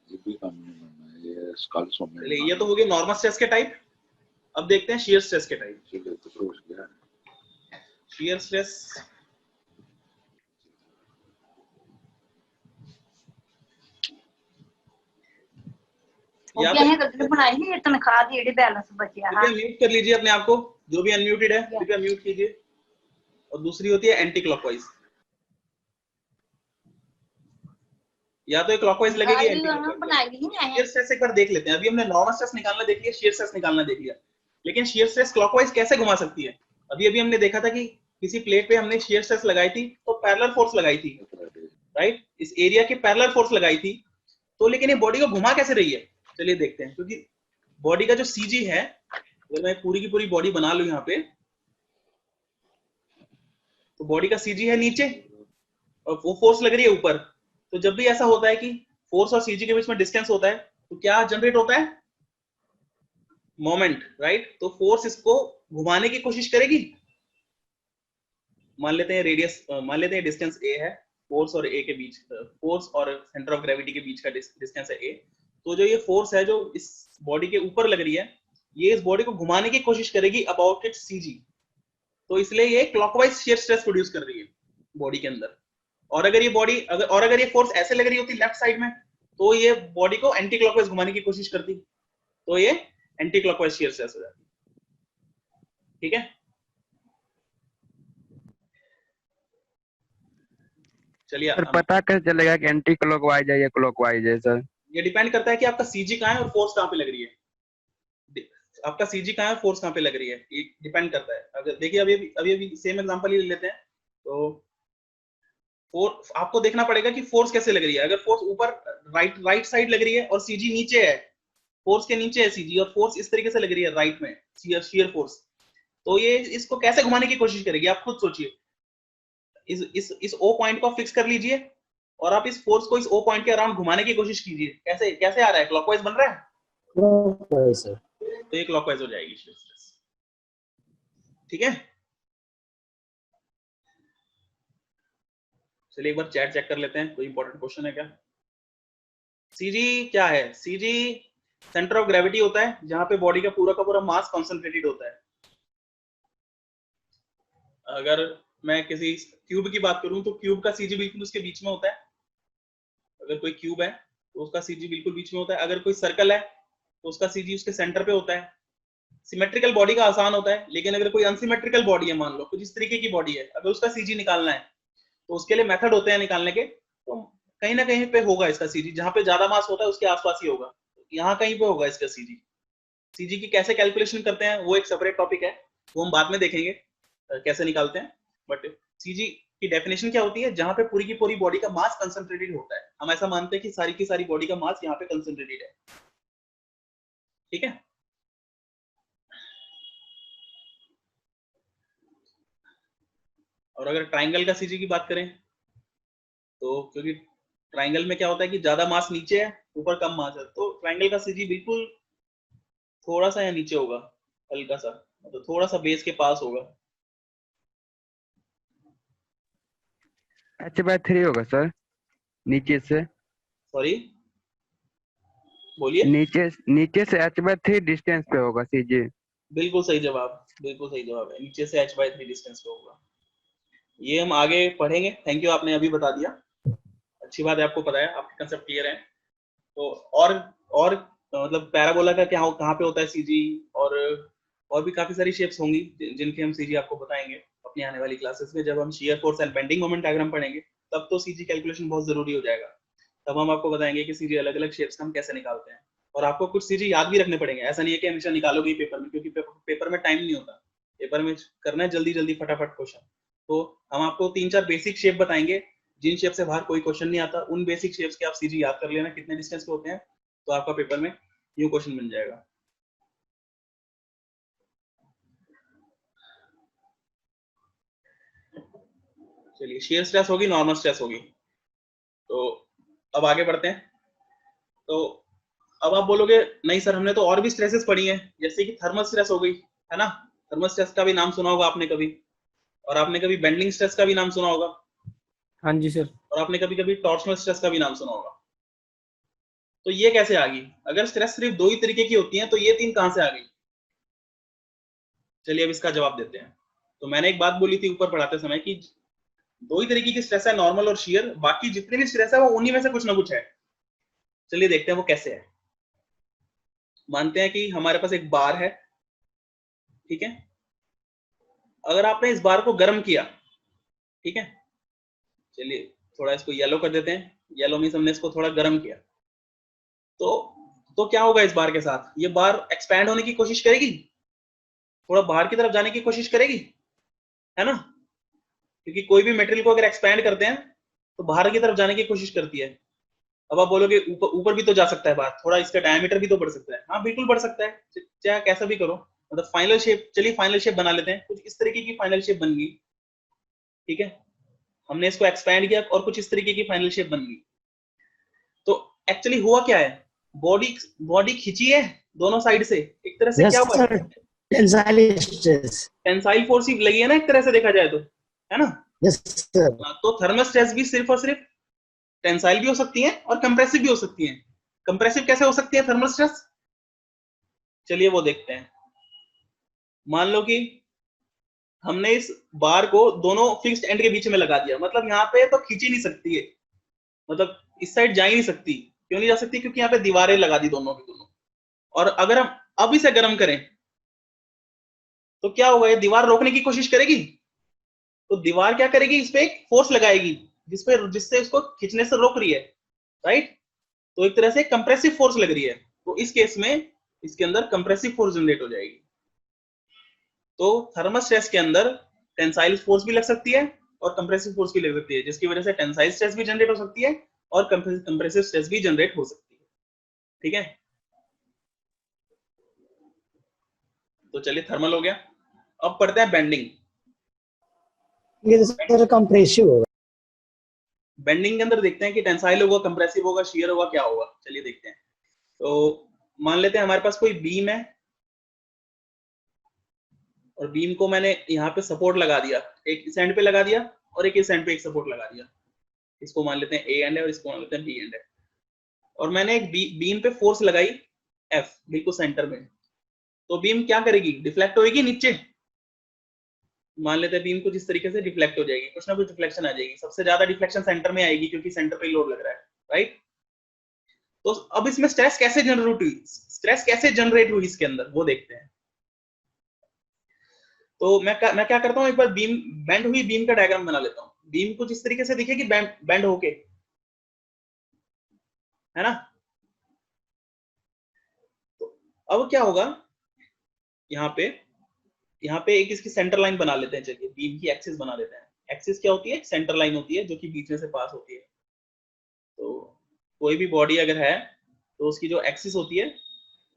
ये भी काम नहीं करना, ये कल सोमवार। चलिए ये तो हो गया नॉर्मल स्ट्रेस के टाइप। अब देखते हैं शियर स्ट्रेस के टाइप। शियर स्ट्रेस या तनख्वाह दी जेडी बैलेंस बचिया है। म्यूट कर लीजिए अपने आप को, जो भी अनम्यूटेड है कृपया म्यूट कीजिए। और दूसरी होती है एंटी क्लॉकवाइज, या तो क्लॉकवाइज लगेगी एंटी क्लॉकवाइज। शियर स्ट्रेस एक बार देख लेते हैं। अभी हमने नॉर्मल स्ट्रेस निकालना देख लिया, शियर स्ट्रेस निकालना देख लिया, लेकिन शियर स्ट्रेस क्लॉकवाइज कैसे घुमा सकती है। अभी हमने देखा था कि किसी प्लेट पे हमने शियर स्ट्रेस लगाई थी तो पैरेलल फोर्स लगाई थी, राइट, इस एरिया की पैरेलल फोर्स लगाई थी, तो लेकिन ये बॉडी को घुमा कैसे रही है, चलिए देखते हैं। क्योंकि बॉडी का जो सीजी है, अगर मैं पूरी की पूरी बॉडी बना लूं यहाँ पे, तो बॉडी का सीजी है नीचे और वो फोर्स लग रही है ऊपर। तो जब भी ऐसा होता है कि फोर्स और सीजी के बीच में डिस्टेंस होता है, तो क्या जनरेट होता है, मोमेंट, राइट। तो फोर्स इसको घुमाने की कोशिश करेगी। मान लेते हैं रेडियस, मान लेते हैं डिस्टेंस ए है, फोर्स और ए के बीच, फोर्स और सेंटर ऑफ ग्रेविटी के बीच का डिस्टेंस है ए। तो जो ये फोर्स है जो इस बॉडी के ऊपर लग रही है, ये इस बॉडी को घुमाने की कोशिश करेगी अबाउट इट्स सीजी। तो इसलिए ये क्लॉकवाइज शियर स्ट्रेस प्रोड्यूस कर रही है बॉडी के अंदर। और अगर ये फोर्स ऐसे लग रही होती लेफ्ट साइड में, तो ये बॉडी को एंटी क्लॉकवाइज घुमाने की कोशिश करती, तो ये एंटी क्लॉकवाइज शियर स्ट्रेस हो जाती। ठीक है, चलिए सर पता कैसे चलेगा कि एंटी क्लॉकवाइज है या क्लॉकवाइज है सर? ये डिपेंड करता है कि आपका सीजी कहाँ है और फोर्स कहाँ पे लग रही है। आपका सीजी कहाँ है, फोर्स कहाँ पे लग रही है, ये डिपेंड करता है। अगर देखिए अभी सेम एग्जांपल ही ले लेते हैं, तो आपको देखना पड़ेगा कि फोर्स कैसे लग रही है। अगर फोर्स ऊपर राइट साइड लग रही है और सीजी नीचे है, फोर्स के नीचे है सीजी, और फोर्स इस तरीके से लग रही है राइट में, शियर फोर्स, तो ये इसको कैसे घुमाने की कोशिश करेगी, आप खुद सोचिए। इस ओ पॉइंट को फिक्स कर लीजिए और आप इस फोर्स को इस ओ पॉइंट के अराउंड घुमाने की कोशिश कीजिए। कैसे आ रहा है, क्लॉकवाइज बन रहा है, क्लॉकवाइज सर। तो ये क्लॉकवाइज हो जाएगी शियर स्ट्रेस। ठीक है, चलिए एक बार चैट चेक कर लेते हैं, कोई इंपॉर्टेंट क्वेश्चन है क्या। सीजी क्या है, सीजी सेंटर ऑफ ग्रेविटी होता है, जहां पे बॉडी का पूरा मास कॉन्सेंट्रेटेड होता है। अगर मैं किसी क्यूब की बात करूं तो क्यूब का सीजी बिल्कुल उसके बीच में होता है। अगर कोई क्यूब है तो उसका सीजी बिल्कुल बीच में होता है। अगर कोई सर्कल है तो उसका सीजी उसके सेंटर पे होता है। सिमेट्रिकल बॉडी का आसान होता है, लेकिन अगर कोई अनसिमेट्रिकल बॉडी है, मान लो कुछ इस तरीके की बॉडी है, अगर उसका सीजी निकालना है तो उसके लिए मेथड होते हैं निकालने के। तो कहीं ना कहीं पे होगा इसका सीजी, जहां पे ज्यादा मास होता है उसके आसपास ही होगा, यहाँ कहीं पे होगा इसका सीजी। सीजी की कैसे कैलकुलेशन करते हैं वो एक सेपरेट टॉपिक है, वो हम बाद में देखेंगे कैसे निकालते हैं। बट सीजी की डेफिनेशन क्या होती है, जहां पे पूरी की पूरी बॉडी का मास कंसंट्रेटेड होता है। हम ऐसा मानते हैं कि सारी की सारी बॉडी का मास यहाँ पे कंसंट्रेटेड है, ठीक है। और अगर ट्राइंगल का सीजी की बात करें तो क्योंकि ट्राइंगल में क्या होता है कि ज्यादा मास नीचे है, ऊपर कम मास है, तो ट्राइंगल का सीजी बिल्कुल थोड़ा सा यहाँ नीचे होगा, हल्का सा, मतलब थोड़ा सा बेस के पास होगा। h/3 होगा सर, नीचे से। सॉरी, बोलिए। नीचे से h/3 डिस्टेंस पे होगा सीजी। बिल्कुल सही जवाब, बिल्कुल सही जवाब है, नीचे से h/3 डिस्टेंस पे होगा। ये हम आगे पढ़ेंगे। थैंक यू, आपने अभी बता दिया, अच्छी बात है, आपको पता है, आपके कंसेप्ट क्लियर है। तो और मतलब पैराबोला का क्या कहाँ पे होता है सीजी, और भी काफी सारी शेप्स होंगी जिनके हम सीजी आपको बताएंगे अपनी आने वाली क्लासेस में। जब हम shear force and bending moment diagram पढ़ेंगे तब तो सीजी कैलकुलेशन बहुत जरूरी हो जाएगा। तब हम आपको बताएंगे कि सीजी अलग अलग शेप्स हम कैसे निकालते हैं, और आपको कुछ सीजी याद भी रखने पड़ेंगे। ऐसा नहीं है कि हमेशा निकालोगे ही पेपर में, क्योंकि पेपर में टाइम नहीं होता, पेपर में करना है जल्दी जल्दी फटाफट क्वेश्चन। तो हम आपको 3-4 बेसिक शेप बताएंगे, जिन शेप से बाहर कोई क्वेश्चन नहीं आता। उन बेसिक शेप्स के आप सीजी याद कर लेना कितने डिस्टेंस पे होते हैं, तो आपका पेपर में यूं क्वेश्चन बन जाएगा। चलिए, शेयर स्ट्रेस होगी, नॉर्मल स्ट्रेस होगी, तो अब आगे बढ़ते हैं। तो अब आप बोलोगे नहीं सर, हमने तो और भी स्ट्रेसेस पढ़ी हैं, जैसे कि थर्मल स्ट्रेस हो गई, है ना। थर्मल स्ट्रेस का भी नाम सुना होगा आपने कभी, और आपने कभी बेंडिंग स्ट्रेस का भी नाम सुना होगा, हाँ जी सर। और आपने कभी कभी टॉर्सनल स्ट्रेस का भी नाम सुना होगा। तो ये कैसे आ गई? अगर स्ट्रेस सिर्फ 2 ही तरीके की होती है तो ये 3 कहां से आ गई? चलिए अब इसका जवाब देते हैं। तो मैंने एक बात बोली थी ऊपर पढ़ाते समय कि 2 ही तरीके की स्ट्रेस है, नॉर्मल और शियर, बाकी जितने भी स्ट्रेस है वो उन्हीं में से कुछ ना कुछ है। चलिए देखते हैं वो कैसे है। मानते हैं कि हमारे पास एक बार है, ठीक है। अगर आपने इस बार को गर्म किया, ठीक है, चलिए थोड़ा इसको येलो कर देते हैं, येलो मींस हमने इसको थोड़ा गर्म किया, तो क्या होगा इस बार के साथ? ये बार एक्सपैंड होने की कोशिश करेगी, थोड़ा बाहर की तरफ जाने की कोशिश करेगी, है ना, क्योंकि कोई भी मटेरियल को अगर एक्सपैंड करते हैं तो बाहर की तरफ जाने की कोशिश करती है। अब आप बोलोगे ऊपर भी तो जा सकता है बाहर, थोड़ा इसका डायमीटर भी तो बढ़ सकता है। हाँ बिल्कुल बढ़ सकता है, चाहे कैसा भी करो, मतलब फाइनल शेप, चलिए फाइनल शेप बना लेते हैं, कुछ इस तरीके की फाइनल शेप बन गई, ठीक है। हमने इसको एक्सपैंड किया और कुछ इस तरीके की फाइनल शेप बन गई। तो एक्चुअली हुआ क्या है, बॉडी खिंची है दोनों साइड से, एक तरह से क्या हुआ है, टेंसाइल स्ट्रेस। टेंसाइल फोर्स ही लगी है ना एक तरह से देखा जाए तो, है ना। Yes sir. तो थर्मल स्ट्रेस भी सिर्फ और सिर्फ टेंसाइल भी हो सकती है और कंप्रेसिव भी हो सकती है। कंप्रेसिव कैसे हो सकती है थर्मल स्ट्रेस? चलिए वो देखते हैं। मान लो कि हमने इस बार को दोनों फिक्स्ड एंड के बीच में लगा दिया, मतलब यहाँ पे तो खींच ही नहीं सकती है, मतलब इस साइड जा ही नहीं सकती। क्यों नहीं जा सकती? क्योंकि यहाँ पे दीवारें लगा दी दोनों की दोनों। और अगर हम अब इसे गर्म करें तो क्या होगा, ये दीवार रोकने की कोशिश करेगी, तो दीवार क्या करेगी, इस पे एक फोर्स लगाएगी जिससे इसको खींचने से रोक रही है, राइट। तो एक तरह से कंप्रेसिव फोर्स लग रही है, तो इस केस में इसके अंदर कंप्रेसिव फोर्स जनरेट हो जाएगी। तो थर्मल स्ट्रेस के अंदर टेंसाइल फोर्स भी लग सकती है और कंप्रेसिव फोर्स भी लग सकती है, जिसकी वजह से टेंसाइल स्ट्रेस भी जनरेट हो सकती है और कंप्रेसिव स्ट्रेस भी जनरेट हो सकती है, ठीक है। तो चलिए थर्मल हो गया, अब पढ़ते हैं बेंडिंग। ये तो सर कंप्रेसिव होगा। बेंडिंग के अंदर देखते हैं कि टेंसाइल होगा, कंप्रेसिव होगा, शियर होगा, क्या होगा, चलिए देखते हैं। तो मान लेते हैं हमारे पास कोई बीम है और बीम को मैंने यहाँ पे सपोर्ट लगा दिया, एक इस एंड पे लगा दिया और एक इस एंड पे एक सपोर्ट लगा दिया। इसको मान लेते हैं ए एंड है और इसको मान लेते हैं बी एंड है। और मैंने एक बीम पे फोर्स लगाई एफ, बिल्कुल सेंटर में। तो बीम क्या करेगी, डिफ्लेक्ट होगी नीचे। मान लेते हैं बीम कुछ इस तरीके से डिफ्लेक्ट हो जाएगी, कुछ ना कुछ डिफ्लेक्शन आ जाएगी। सबसे ज्यादा डिफ्लेक्शन सेंटर में आएगी क्योंकि सेंटर पे लोड लग रहा है, राइट। तो अब इसमें स्ट्रेस कैसे जनरेट हुई, इसके अंदर वो देखते हैं। तो मैं क्या करता हूँ, एक बार बीम बेंड हुई बीम का डायग्राम बना लेता हूँ। बीम कुछ इस तरीके से दिखेगी बेंड होके, है ना। तो अब क्या होगा, यहाँ पे एक इसकी सेंटर लाइन बना लेते हैं, चलिए बीम की एक्सिस बना लेते हैं। एक्सिस क्या होती है? सेंटर लाइन होती है जो कि बीच में से पास होती है। तो कोई भी बॉडी अगर है तो उसकी जो एक्सिस होती है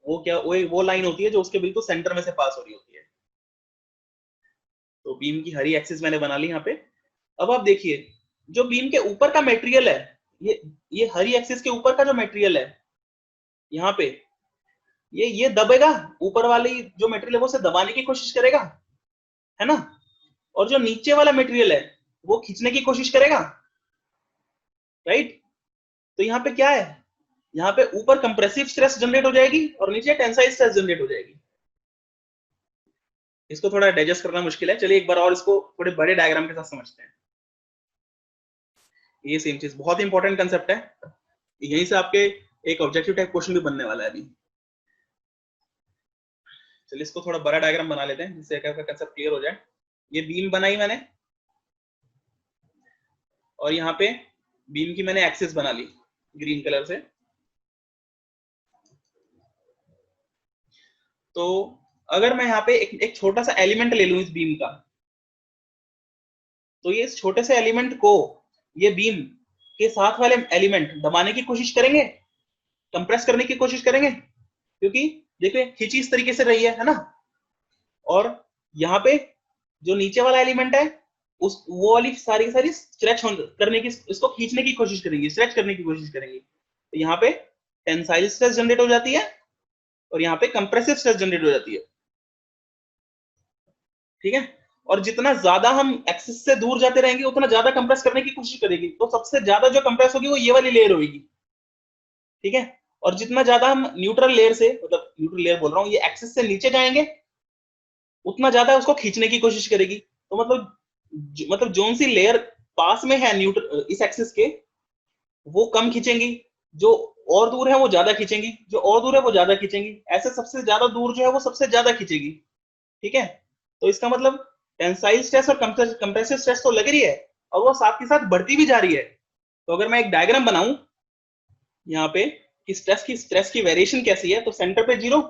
वो क्या, वो लाइन होती है जो उसके बिल्कुल सेंटर में से पास हो रही होती है। तो बीम की हरी एक्सिस मैंने बना ली यहाँ पे। अब आप देखिए जो बीम के ऊपर का मटेरियल है, ये हरी एक्सिस के ऊपर का जो मटेरियल है यहाँ पे, ये दबेगा, ऊपर वाली जो मटेरियल है वो उसे दबाने की कोशिश करेगा, है ना? और जो नीचे वाला मटेरियल है वो खींचने की कोशिश करेगा, राइट? तो यहाँ पे क्या है, यहाँ पे ऊपर कंप्रेसिव स्ट्रेस जनरेट हो जाएगी और नीचे टेंसाइल स्ट्रेस जनरेट हो जाएगी। इसको थोड़ा डाइजेस्ट करना मुश्किल है, चलिए एक बार और इसको थोड़े बड़े डायग्राम के साथ समझते हैं। ये सेम चीज बहुत इंपॉर्टेंट कंसेप्ट है, यहीं से आपके एक ऑब्जेक्टिव टाइप क्वेश्चन भी बनने वाला है अभी। चलिए इसको थोड़ा बड़ा डायग्राम बना लेते हैं जिससे आपका कंसेप्ट क्लियर हो जाए। ये बीम बनाई मैंने और यहाँ पे बीम की मैंने एक्सिस बना ली ग्रीन कलर से। तो अगर मैं यहाँ पे एक छोटा सा एलिमेंट ले लूं इस बीम का, तो ये इस छोटे से एलिमेंट को ये बीम के साथ वाले एलिमेंट दबाने की कोशिश करेंगे, कंप्रेस करने की कोशिश करेंगे, क्योंकि देखिए खिंची इस तरीके से रही है ना? और यहाँ पे जो नीचे वाला एलिमेंट है उस वो वाली सारी की सारी स्ट्रेच करने की, इसको खींचने की कोशिश करेंगी, स्ट्रेच करने की कोशिश करेंगी। तो यहाँ पे टेंसाइल स्ट्रेस जनरेट हो जाती है और यहाँ पे कंप्रेसिव स्ट्रेस जनरेट हो जाती है, ठीक है? और जितना ज्यादा हम एक्सिस से दूर जाते रहेंगे उतना ज्यादा कंप्रेस करने की कोशिश करेगी। तो सबसे ज्यादा जो कंप्रेस होगी वो ये वाली लेयर होगी, ठीक है? और जितना ज्यादा हम न्यूट्रल लेयर से, मतलब न्यूट्रल लेयर बोल रहा हूँ, ये एक्सिस से नीचे जाएंगे उतना ज्यादा उसको खींचने की कोशिश करेगी। तो मतलब जोन सी लेयर पास में है न्यूट्रल इस एक्सिस के वो कम खींचेंगी, जो और दूर है वो ज्यादा खींचेंगी, जो और दूर है वो ज्यादा खींचेंगी, ऐसे सबसे ज्यादा दूर जो है वो सबसे ज्यादा खींचेगी, ठीक है? तो इसका मतलब टेंसाइल स्ट्रेस और कंप्रेसिव स्ट्रेस तो लग रही है और वो साथ के साथ बढ़ती भी जा रही है। तो अगर मैं एक डायग्राम बनाऊं यहाँ पे कि स्ट्रेस की वेरिएशन कैसी है, तो सेंटर पे 0,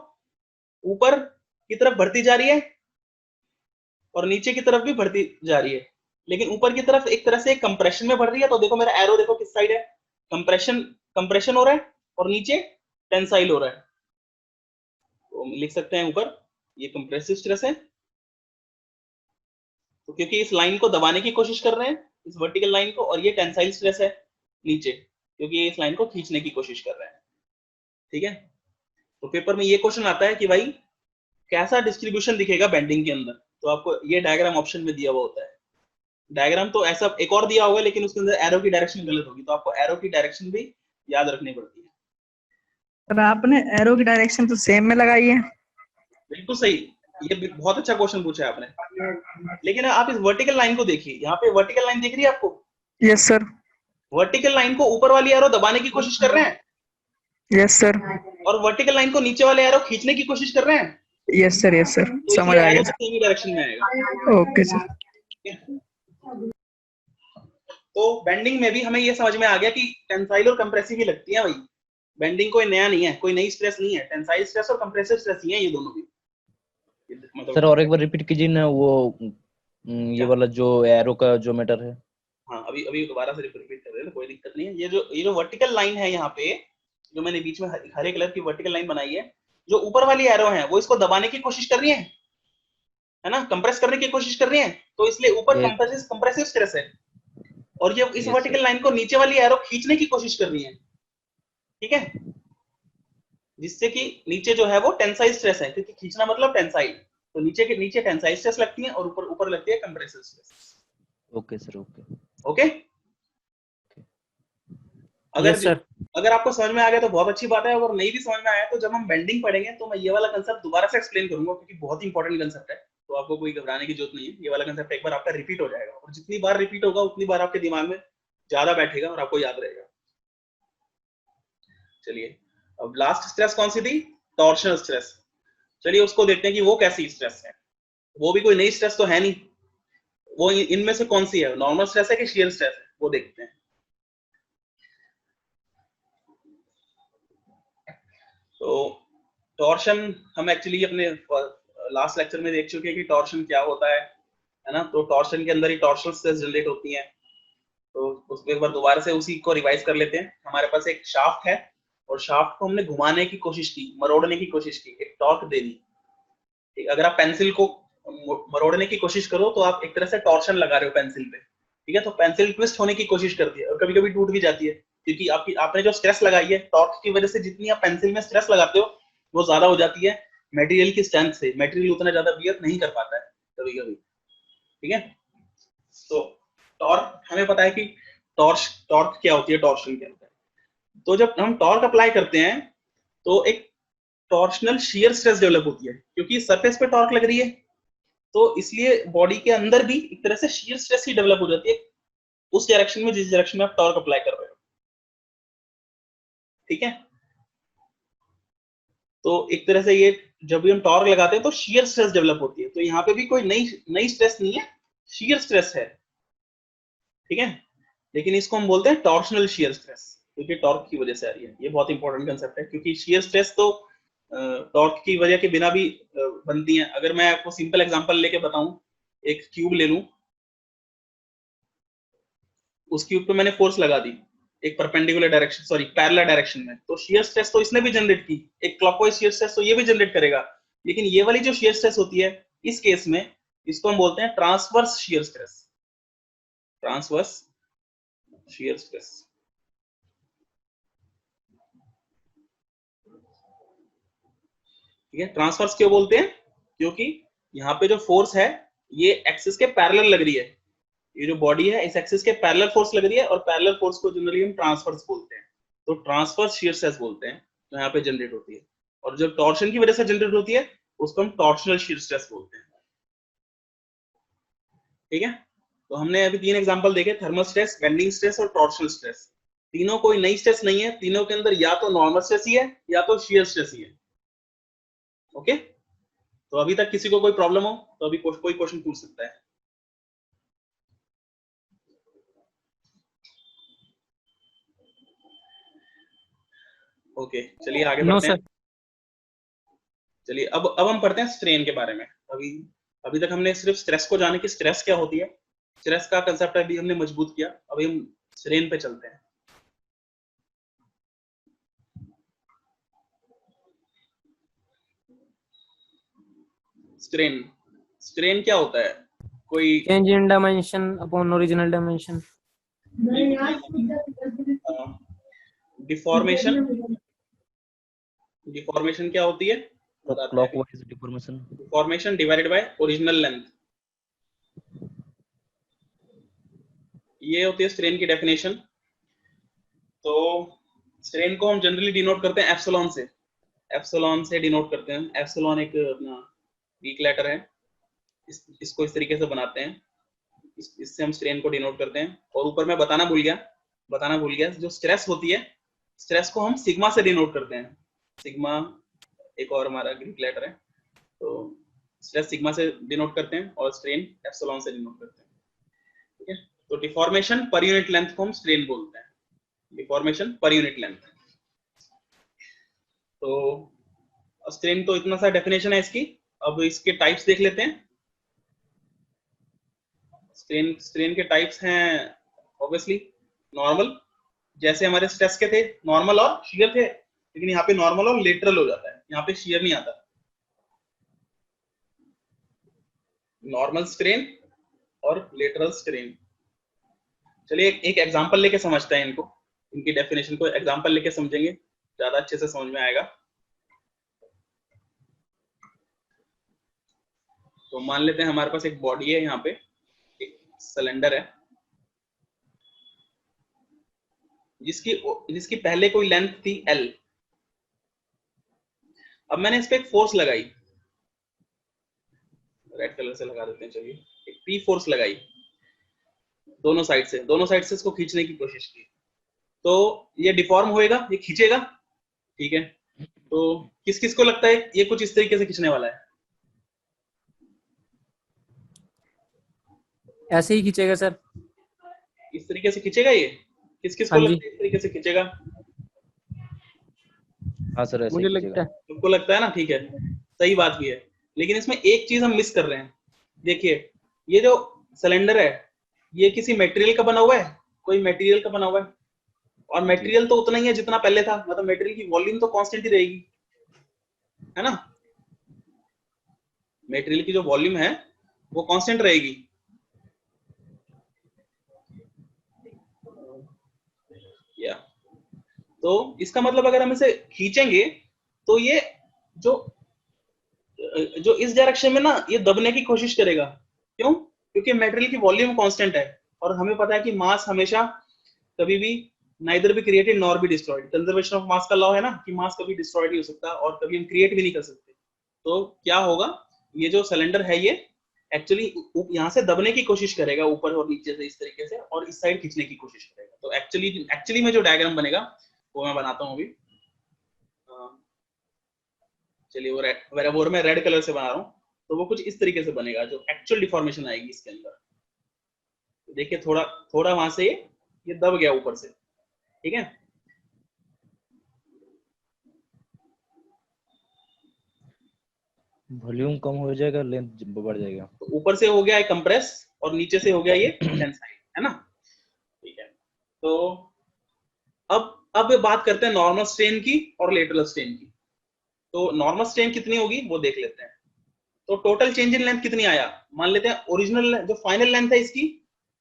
ऊपर की तरफ बढ़ती जा रही है और नीचे की तरफ भी बढ़ती जा रही है, लेकिन ऊपर की तरफ एक तरह से कंप्रेशन में बढ़ रही है। तो देखो मेरा एरो देखो किस साइड है, कंप्रेशन हो रहा है और नीचे टेंसाइल हो रहा है। तो लिख सकते हैं ऊपर ये कंप्रेसिव स्ट्रेस है, तो क्योंकि इस लाइन को दबाने की कोशिश कर रहे हैं, इस वर्टिकल लाइन को, और ये टेंसाइल स्ट्रेस है नीचे क्योंकि ये इस लाइन को खींचने की कोशिश कर रहे हैं, ठीक है? तो पेपर में ये क्वेश्चन आता है कि भाई कैसा डिस्ट्रीब्यूशन दिखेगा बेंडिंग के अंदर, तो आपको ये डायग्राम ऑप्शन में दिया हुआ होता है। डायग्राम तो ऐसा एक और दिया होगा लेकिन उसके अंदर एरो की डायरेक्शन गलत होगी, तो आपको एरो की डायरेक्शन भी याद रखनी पड़ती है। सर आपने एरो की डायरेक्शन तो सेम में लगाई है। बिल्कुल सही, ये बहुत अच्छा क्वेश्चन पूछा है आपने। लेकिन आप इस वर्टिकल लाइन को देखिए, यहाँ पे वर्टिकल लाइन दिख रही है आपको? Yes sir. वर्टिकल लाइन को ऊपर वाली एरो दबाने की कोशिश कर रहे हैं। Yes sir. और वर्टिकल लाइन को नीचे वाले एरो खींचने की कोशिश कर रहे हैं। यस सर, यस सर, तो समझ आ गया सर। सेम डायरेक्शन में आएगा। Okay sir. तो बेंडिंग में भी हमें ये समझ में आ गया कि टेंसाइल और कंप्रेसिव ही लगती है भाई, बेंडिंग कोई नया नहीं है, कोई नई स्ट्रेस नहीं है, टेंसाइल स्ट्रेस और कंप्रेसिव स्ट्रेस ही है ये दोनों भी। मतलब सर और एक बार रिपीट कीजिए ना वो ये वाला जो एरो का जो मैटर है। हाँ अभी दोबारा से रिपीट कर रहे हैं, कोई दिक्कत नहीं है। ये जो वर्टिकल लाइन है यहाँ पे, जो मैंने बीच में हरे कलर की वर्टिकल लाइन बनाई है, जो ऊपर वाली एरो है वो इसको दबाने की कोशिश कर रही है ना, कंप्रेस करने की कोशिश कर रही है, तो इसलिए ऊपर कंप्रेसिव स्ट्रेस है, और ये इस वर्टिकल लाइन को नीचे वाली एरो खींचने की कोशिश कर रही है, ठीक है? जिससे कि नीचे जो है वो टेंसाइल स्ट्रेस है, क्योंकि खींचना मतलब टेंसाइल, तो नीचे टेंसाइल स्ट्रेस लगती है और ऊपर लगती है compressive stress. Okay sir, okay. अगर आपको समझ में आ गया तो बहुत अच्छी बात है, अगर नहीं भी समझ में आया तो जब हम बेंडिंग पढ़ेंगे तो मैं ये वाला कंसेप्ट दोबारा से एक्सप्लेन करूंगा, क्योंकि बहुत इंपॉर्टेंट कंसेप्ट है, तो आपको कोई घबराने की जरूरत नहीं है। ये वाला कंसेप्ट एक बार आपका रिपीट हो जाएगा, और जितनी बार रिपीट होगा उतनी बार आपके दिमाग में ज्यादा बैठेगा और आपको याद रहेगा। चलिए अब लास्ट स्ट्रेस कौन सी थी? Torsional stress. चलिए उसको देखते हैं कि वो कैसी स्ट्रेस है। वो भी कोई नई स्ट्रेस तो है नहीं, वो इनमें से कौन सी है, नॉर्मल स्ट्रेस है कि शियर स्ट्रेस है, वो देखते हैं। तो टॉर्शन हम एक्चुअली अपने लास्ट लेक्चर में देख चुके हैं कि टॉर्शन क्या होता है है ना। तो टॉर्शन के अंदर ही टॉर्शनल स्ट्रेस जनरेट होती है। तो उसको एक बार दोबारा से उसी को रिवाइज कर लेते हैं। हमारे पास एक शाफ्ट है और शाफ्ट को हमने घुमाने की कोशिश की, मरोड़ने की कोशिश की, एक टॉर्क देनी। ठीक, अगर आप पेंसिल को मरोड़ने की कोशिश करो तो आप एक तरह से टॉर्शन लगा रहे हो पेंसिल पे, ठीक है। तो पेंसिल ट्विस्ट होने की कोशिश करती है और कभी कभी टूट भी जाती है, क्योंकि आपने जो स्ट्रेस लगाई है टॉर्क की वजह से, जितनी आप पेंसिल में स्ट्रेस लगाते हो वो ज्यादा हो जाती है मटेरियल की स्ट्रेंथ से। मटेरियल उतना ज्यादा बियर नहीं कर पाता है कभी कभी, ठीक है। तो टॉर्क हमें पता है कि टॉर्क क्या होती है, टॉर्शन क्या होता है। तो जब हम टॉर्क अप्लाई करते हैं तो एक टॉर्शनल शियर स्ट्रेस डेवलप होती है, क्योंकि सरफेस पे टॉर्क लग रही है तो इसलिए बॉडी के अंदर भी एक तरह से शियर स्ट्रेस ही डेवलप हो जाती है उस डायरेक्शन में जिस डायरेक्शन में आप टॉर्क अप्लाई कर रहे हो, ठीक है। तो एक तरह से ये जब भी हम टॉर्क लगाते हैं तो शियर स्ट्रेस डेवलप होती है। तो यहाँ पे भी कोई नई स्ट्रेस नहीं है, शियर स्ट्रेस है, ठीक है। लेकिन इसको हम बोलते हैं टॉर्शनल शियर स्ट्रेस, क्योंकि टॉर्क की वजह से आ रही है। ये बहुत इंपॉर्टेंट कंसेप्ट है, क्योंकि शियर स्ट्रेस तो टॉर्क की वजह के बिना भी बनती है। अगर मैं आपको सिंपल एग्जांपल लेके बताऊं, एक क्यूब ले लूं, उस क्यूब पे मैंने फोर्स लगा दी एक perpendicular direction, sorry parallel direction में, तो शियर स्ट्रेस तो इसने भी जनरेट की, एक क्लॉकवाइज शियर स्ट्रेस तो ये भी जनरेट करेगा। लेकिन ये वाली जो शियर स्ट्रेस होती है इस केस में, इसको हम बोलते हैं transverse shear stress, transverse shear stress, ठीक है। ट्रांसवर्स क्यों बोलते हैं? क्योंकि यहाँ पे जो फोर्स है ये एक्सिस के पैरेलल लग रही है, ये जो बॉडी है इस एक्सिस के पैरेलल फोर्स लग रही है, और पैरेलल फोर्स को जनरली हम ट्रांसवर्स बोलते हैं। तो ट्रांसवर्स शियर स्ट्रेस बोलते हैं, तो यहाँ पे जनरेट होती है। और जो टॉर्शन की वजह से जनरेट होती है उसको हम टॉर्शनल शियर स्ट्रेस बोलते हैं, ठीक है। तो हमने अभी 3 एग्जांपल देखे, थर्मल स्ट्रेस, बेंडिंग स्ट्रेस और टॉर्शनल स्ट्रेस। तीनों कोई नई स्ट्रेस नहीं है, तीनों के अंदर या तो नॉर्मल स्ट्रेस ही है या तो शियर स्ट्रेस ही है, ओके। तो अभी तक किसी को कोई प्रॉब्लम हो तो अभी कोई क्वेश्चन पूछ सकता है। ओके, चलिए आगे बढ़ते हैं। चलिए अब हम पढ़ते हैं स्ट्रेन के बारे में। अभी तक हमने सिर्फ स्ट्रेस को जाने की स्ट्रेस क्या होती है, स्ट्रेस का कंसेप्ट अभी हमने मजबूत किया। अभी हम स्ट्रेन पे चलते हैं। स्ट्रेन क्या होता है? कोई change in dimension upon original dimension, deformation क्या होती है? Clockwise deformation, deformation divided by original length, ये होती है स्ट्रेन की डेफिनेशन। तो स्ट्रेन को हम जनरली डिनोट करते हैं एप्सिलॉन से, डिनोट करते हैं। एप्सिलॉन एक अपना ग्रीक लेटर है, इसको इस तरीके से बनाते हैं, इससे हम स्ट्रेन को डिनोट करते हैं। और ऊपर मैं बताना भूल गया, जो स्ट्रेस होती है, स्ट्रेस को हम सिग्मा से डिनोट करते हैं। सिग्मा एक और हमारा ग्रीक लेटर है, तो स्ट्रेस सिग्मा से डिनोट करते हैं और स्ट्रेन एप्सिलॉन से डिनोट करते हैं, ठीक है। तो डिफॉर्मेशन पर यूनिट लेंथ को हम स्ट्रेन बोलते हैं, डिफॉर्मेशन पर यूनिट लेंथ। तो स्ट्रेन तो इतना सा डेफिनेशन है इसकी। अब इसके टाइप्स देख लेते हैं। स्ट्रेन के टाइप्स हैं ऑब्वियसली नॉर्मल, जैसे हमारे स्ट्रेस के थे नॉर्मल और शियर थे, लेकिन यहाँ पे नॉर्मल और लेटरल हो जाता है, यहाँ पे शियर नहीं आता। नॉर्मल स्ट्रेन और लेटरल स्ट्रेन। चलिए एक एग्जांपल लेके समझते हैं इनको, इनकी डेफिनेशन को एग्जांपल लेके समझेंगे, ज्यादा अच्छे से समझ में आएगा। तो मान लेते हैं हमारे पास एक बॉडी है, यहाँ पे एक सिलेंडर है जिसकी पहले कोई लेंथ थी L। अब मैंने इस पे एक फोर्स लगाई, रेड कलर से लगा देते हैं, चलिए एक P फोर्स लगाई दोनों साइड से इसको खींचने की कोशिश की। तो ये डिफॉर्म होएगा, ये खींचेगा, ठीक है। तो किस किस को लगता है ये कुछ इस तरीके से खींचने वाला है? ऐसे ही खींचेगा सर, इस तरीके से खींचेगा ये? किस किस को लगता है इस तरीके से खींचेगा? हाँ सर ऐसे मुझे लगता है। तुमको लगता है ना, ठीक है, सही बात भी है। लेकिन इसमें एक चीज हम मिस कर रहे हैं, देखिए ये जो सिलेंडर है ये किसी मटेरियल का बना हुआ है, कोई मटेरियल का बना हुआ है, और मटेरियल तो उतना ही है जितना पहले था, मतलब मटेरियल की वॉल्यूम तो कांस्टेंट ही रहेगी, है ना। मटेरियल की जो वॉल्यूम है वो कांस्टेंट रहेगी। या तो इसका मतलब अगर हम इसे खींचेंगे तो ये जो जो इस डायरेक्शन में ना ये दबने की कोशिश करेगा। क्यों? क्योंकि मटेरियल की वॉल्यूम कांस्टेंट है और हमें पता है कि मास हमेशा कभी भी नाइदर भी क्रिएटेड नॉर भी डिस्ट्रॉयड, कंजर्वेशन ऑफ मास का लॉ है ना कि मास कभी डिस्ट्रॉयड नहीं हो सकता और कभी हम क्रिएट भी नहीं कर सकते। तो क्या होगा, ये जो सिलेंडर है ये एक्चुअली यहाँ से दबने की कोशिश करेगा ऊपर और नीचे से इस तरीके से, और इस साइड खींचने की कोशिश करेगा। तो एक्चुअली में जो डायग्राम बनेगा वो मैं बनाता हूँ अभी। चलिए वो मैं रेड कलर से बना रहा हूँ, तो वो कुछ इस तरीके से बनेगा जो एक्चुअल डिफॉर्मेशन आएगी इसके अंदर। देखिए थोड़ा थोड़ा वहां से ये दब गया ऊपर से, ठीक है। वॉल्यूम कम हो जाएगा, लेंथ बढ़ जाएगा। तो ऊपर से हो गया कंप्रेस और नीचे से हो गया ये टेंसाइल, है ना, ठीक है। तो अब बात करते हैं नॉर्मल स्ट्रेन की और लेटरल स्ट्रेन की। तो नॉर्मल स्ट्रेन कितनी होगी वो देख लेते हैं। तो टोटल चेंज इन लेंथ कितनी आया, मान लेते हैं ओरिजिनल जो फाइनल लेंथ है इसकी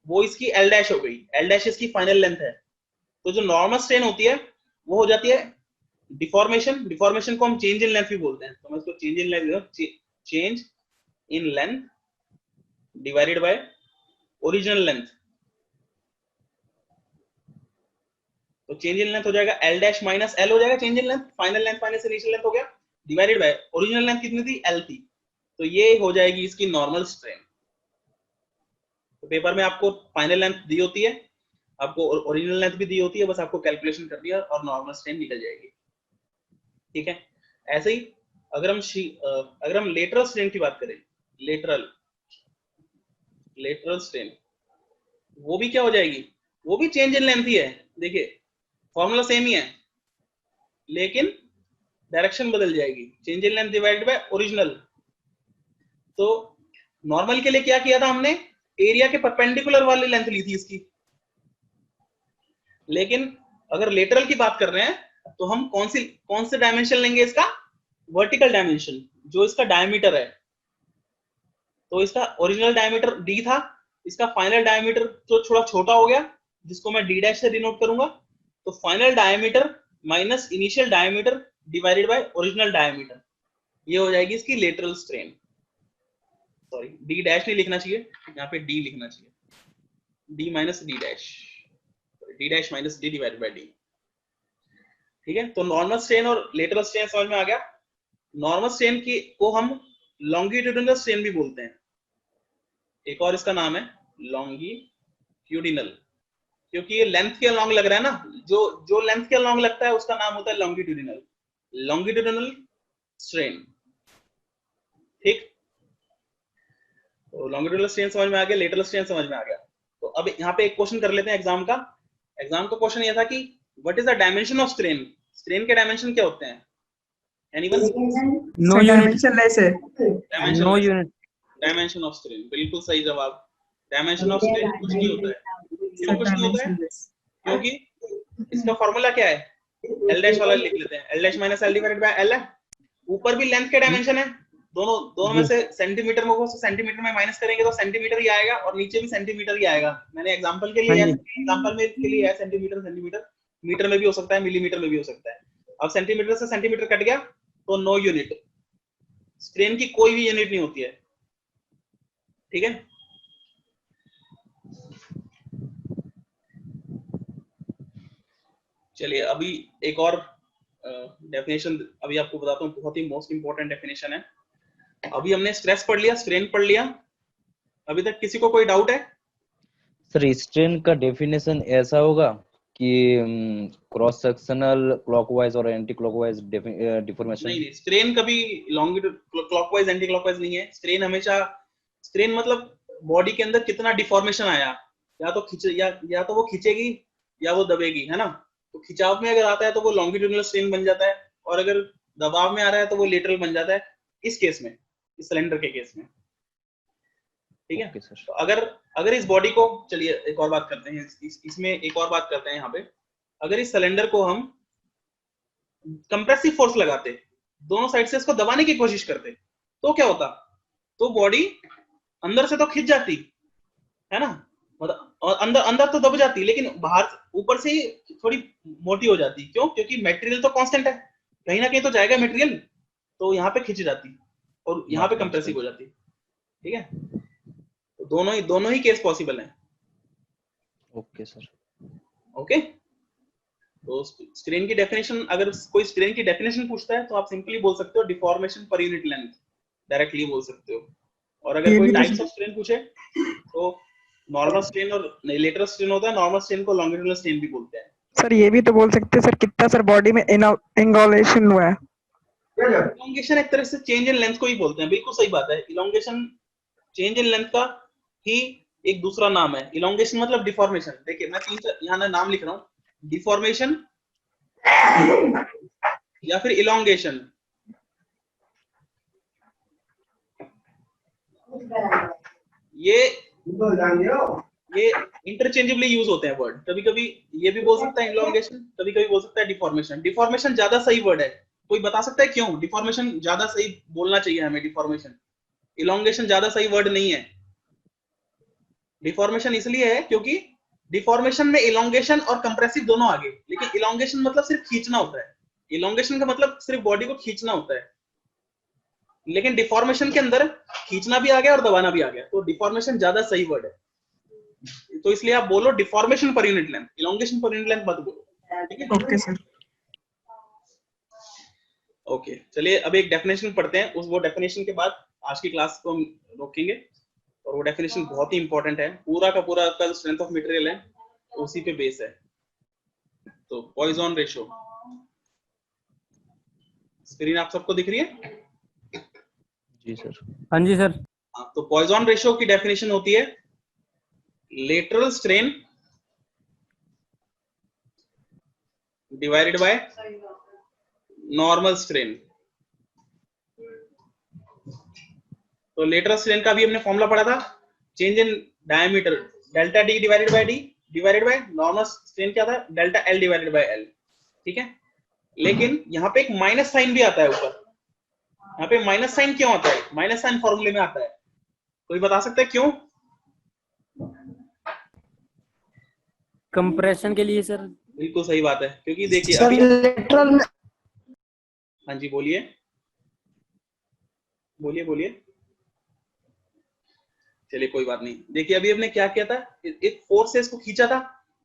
वो इसकी एल डैश हो गई, एल डैश इसकी फाइनल लेंथ है। तो जो नॉर्मल स्ट्रेन होती है वो हो जाती है डिफॉर्मेशन को हम चेंज इन लेंथ भी बोलते हैं। तो मैं इसको change in length divided by original length. तो चेंज इन लेंथ हो जाएगा एल डैश माइनस एल हो जाएगा change in length, final length minus initial length हो गया, डिवाइडेड बाय ओरिजिनल लेंथ कितनी थी, एल थी। तो ये हो जाएगी इसकी नॉर्मल स्ट्रेन। तो पेपर में आपको फाइनल लेंथ दी होती है, आपको ओरिजिनल लेंथ भी दी होती है, बस आपको कैलकुलेशन कर दिया और नॉर्मल स्ट्रेन निकल जाएगी, ठीक है। ऐसे ही अगर हम लेटरल स्ट्रेन की बात करें, लेटरल स्ट्रेन वो भी क्या हो जाएगी, वो भी चेंज इन लेंथ ही है। देखिए फॉर्मूला सेम ही है लेकिन डायरेक्शन बदल जाएगी, change in length divided by original. तो नॉर्मल के लिए क्या किया था हमने, एरिया के परपेंडिकुलर वाली लेंथ ली थी इसकी। लेकिन अगर लेटरल की बात कर रहे हैं तो हम कौन से डायमेंशन लेंगे, इसका वर्टिकल डायमेंशन, जो इसका डायमीटर है। तो इसका ओरिजिनल डायमीटर डी था, इसका फाइनल डायमीटर तो थोड़ा छोटा हो गया जिसको मैं डी डैश से डिनोट करूंगा। तो final diameter minus initial diameter divided by original diameter, ये हो जाएगी इसकी lateral strain. Sorry D dash नहीं लिखना चाहिए, यहाँ पे डी लिखना चाहिए, D minus D dash, D dash minus D divided by D, ठीक है। तो नॉर्मल स्ट्रेन और लेटरल स्ट्रेन समझ में आ गया। नॉर्मल स्ट्रेन की को हम लॉन्गिट्यूडिनल स्ट्रेन भी बोलते हैं, एक और इसका नाम है लॉन्गिट्यूडिनल, क्योंकि ये लेंथ के अलॉन्ग लग रहा है ना, जो लेंथ के अलॉन्ग लगता है उसका नाम होता है लॉन्गिट्यूडिनल स्ट्रेन, ठीक। तो लॉन्गिट्यूडिनल स्ट्रेन समझ में आ गया, लेटरल स्ट्रेन समझ में आ गया। तो अब यहाँ पे एक क्वेश्चन कर लेते हैं एग्जाम का क्वेश्चन ये था कि what is the dimension of strain, strain के डायमेंशन क्या होते हैं, एनीवन? नो डायमेंशनलेस है, no unit. Dimension of strain, बिल्कुल सही जवाब। डायमेंशन ऑफ स्ट्रेन कुछ नहीं होता है। क्यों कुछ नहीं होता है? क्योंकि इसका फॉर्मूला क्या है, एल डैश वाला लिख लेते हैं, L dash minus L divided by L है। ऊपर भी लेंथ के डायमेंशन है, दोनों में से सेंटीमीटर में को सेंटीमीटर में माइनस करेंगे तो सेंटीमीटर ही आएगा, और नीचे भी सेंटीमीटर ही आएगा। मैंने एग्जांपल के लिए है सेंटीमीटर, मीटर में भी हो सकता है, मिलीमीटर में भी हो सकता है। अब सेंटीमीटर से सेंटीमीटर कट गया तो नो यूनिट, स्ट्रेन की कोई भी यूनिट नहीं होती है, ठीक है। चलिए अभी एक और डेफिनेशन अभी आपको बताता हूँ, बहुत ही मोस्ट इंपॉर्टेंट डेफिनेशन है। अभी हमने स्ट्रेस पढ़ लिया, स्ट्रेन पढ़ लिया, अभी तक किसी को कोई डाउट है? सर स्ट्रेन का डेफिनेशन ऐसा होगा कि क्रॉस सेक्शनल क्लॉकवाइज और एंटी क्लॉकवाइज डिफॉर्मेशन। नहीं, स्ट्रेन कभी लॉन्गिट्यूड क्लॉकवाइज एंटी क्लॉकवाइज नहीं है। स्ट्रेन हमेशा, स्ट्रेन मतलब बॉडी के अंदर कितना डिफॉर्मेशन आया, या तो वो खींचेगी या वो दबेगी, है ना। तो खिंचाव में अगर आता है तो वो लॉन्गिट्यूडिनल स्ट्रेन बन जाता है, और अगर दबाव में आ रहा है तो वो लेटरल बन जाता है। इस केस में, इस सिलेंडर के केस में, ठीक है। Okay sir. तो अगर इस बॉडी को, चलिए एक और बात करते हैं, इसमें एक और बात करते हैं यहाँ पे, अगर इस सिलेंडर को हम कंप्रेसिव फोर्स लगाते, दोनों साइड से इसको दबाने की कोशिश करते, तो क्या होता, तो बॉडी अंदर से तो खिंच जाती है ना, मतलब और अंदर अंदर तो दब जाती, लेकिन बाहर ऊपर से ही थोड़ी मोटी हो जाती। क्यों? क्योंकि मटेरियल तो कांस्टेंट है, कहीं ना कहीं तो जाएगा मटेरियल, तो यहाँ पे खिंच जाती और यहाँ पे बात कंप्रेसिव सही। हो जाती। ठीक है, तो दोनों ही केस पॉसिबल है। Okay sir. ओके, तो स्ट्रेन की डेफिनेशन, अगर कोई स्ट्रेन की डेफिनेशन पूछता है तो आप सिंपली बोल सकते हो deformation per unit length, directly बोल सकते हो। और अगर ये कोई भी तो टाइप्स ऑफ स्ट्रेन पूछे तो नॉर्मल स्ट्रेन और लेटरल स्ट्रेन होता है, नॉर्मल स्ट्रेन को लॉन्गिट्यूडनल स्ट्रेन भी बोलते हैं। सर ये भी तो बोल सकते हैं सर कितना सर बॉडी में इंगोलेशन हुआ है। इलोंगेशन एक तरह से चेंज इन लेंथ को ही बोलते हैं, बिल्कुल सही बात है। इलोंगेशन चेंज इन लेंथ का ही एक दूसरा नाम है। इलोंगेशन मतलब डिफॉर्मेशन। देखिए मैं यहाँ नाम लिख रहा हूँ, डिफॉर्मेशन या फिर इलोंगेशन, ये इंटरचेंजेबली यूज होते हैं वर्ड। कभी कभी ये भी बोल सकता है इलोंगेशन, कभी कभी बोल सकता है डिफॉर्मेशन। डिफॉर्मेशन ज्यादा सही वर्ड है। कोई बता सकता है क्यों डिफॉर्मेशन ज्यादा सही बोलना चाहिए हमें? डिफॉर्मेशन, इलोंगेशन ज्यादा सही वर्ड नहीं है। डिफॉर्मेशन इसलिए है क्योंकि डिफॉर्मेशन में इलोंगेशन और कंप्रेसिव दोनों आगे, लेकिन इलोंगेशन मतलब सिर्फ खींचना होता है। इलोंगेशन का मतलब सिर्फ बॉडी को खींचना होता है, लेकिन डिफॉर्मेशन के अंदर खींचना भी आ गया और दबाना भी आ गया, तो डिफॉर्मेशन ज्यादा सही वर्ड है। तो इसलिए आप बोलो deformation per unit length, elongation per unit length मत बोलो। ठीक है, ओके सर। ओके चलिए अब एक डेफिनेशन पढ़ते हैं, वो डेफिनेशन के बाद आज की क्लास को हम रोकेंगे। और वो डेफिनेशन बहुत ही इंपॉर्टेंट है, पूरा का पूरा आपका स्ट्रेंथ ऑफ मटेरियल है उसी पे बेस है। तो पॉइजन रेशियो, स्क्रीन आप सबको दिख रही है? जी सर। हाँ जी सर। हाँ, तो पॉइजन रेशियो की डेफिनेशन होती है lateral strain divided by normal strain. तो लेटरल स्ट्रेन का भी हमने फॉर्मूला पढ़ा था, change in diameter delta D divided by D divided by normal strain क्या था, delta L divided by L. ठीक है, लेकिन यहाँ पे एक माइनस साइन भी आता है ऊपर। यहाँ पे माइनस साइन क्यों आता है? माइनस साइन फॉर्मूले में आता है, कोई बता सकता है क्यों? कंप्रेशन के लिए सर। बिल्कुल सही बात है, क्योंकि देखिए सर अभी, लेटरल में हाँ जी बोलिए बोलिए बोलिए। चलिए कोई बात नहीं। देखिए अभी हमने क्या किया था, एक फोर्स से इसको खींचा था,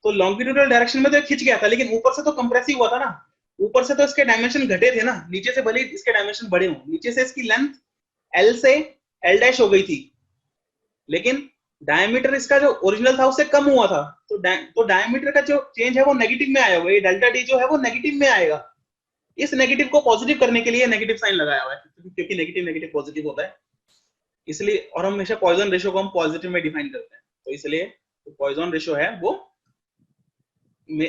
तो लॉन्गिट्यूडनल डायरेक्शन में तो खींच गया था, लेकिन ऊपर से तो कंप्रेसिव हुआ था ना, ऊपर से तो इसके डायमेंशन घटे थे ना, नीचे से भले इसके डायमेंशन बढ़े हों, नीचे से इसकी लेंथ एल से एल डैश हो गई थी, लेकिन डायमीटर इसका जो ओरिजिनल था उससे कम हुआ था, तो डायमीटर का जो चेंज है वो नेगेटिव में आया होगा। ये डेल्टा डी जो है वो नेगेटिव में आएगा। इस नेगेटिव को पॉजिटिव करने के लिए नेगेटिव साइन लगाया हुआ है, क्योंकि नेगेटिव नेगेटिव पॉजिटिव होता है इसलिए। और हम हमेशा पॉइजन रेशियो को हम पॉजिटिव में डिफाइन करते हैं, तो इसलिए पॉइजन रेशियो है वो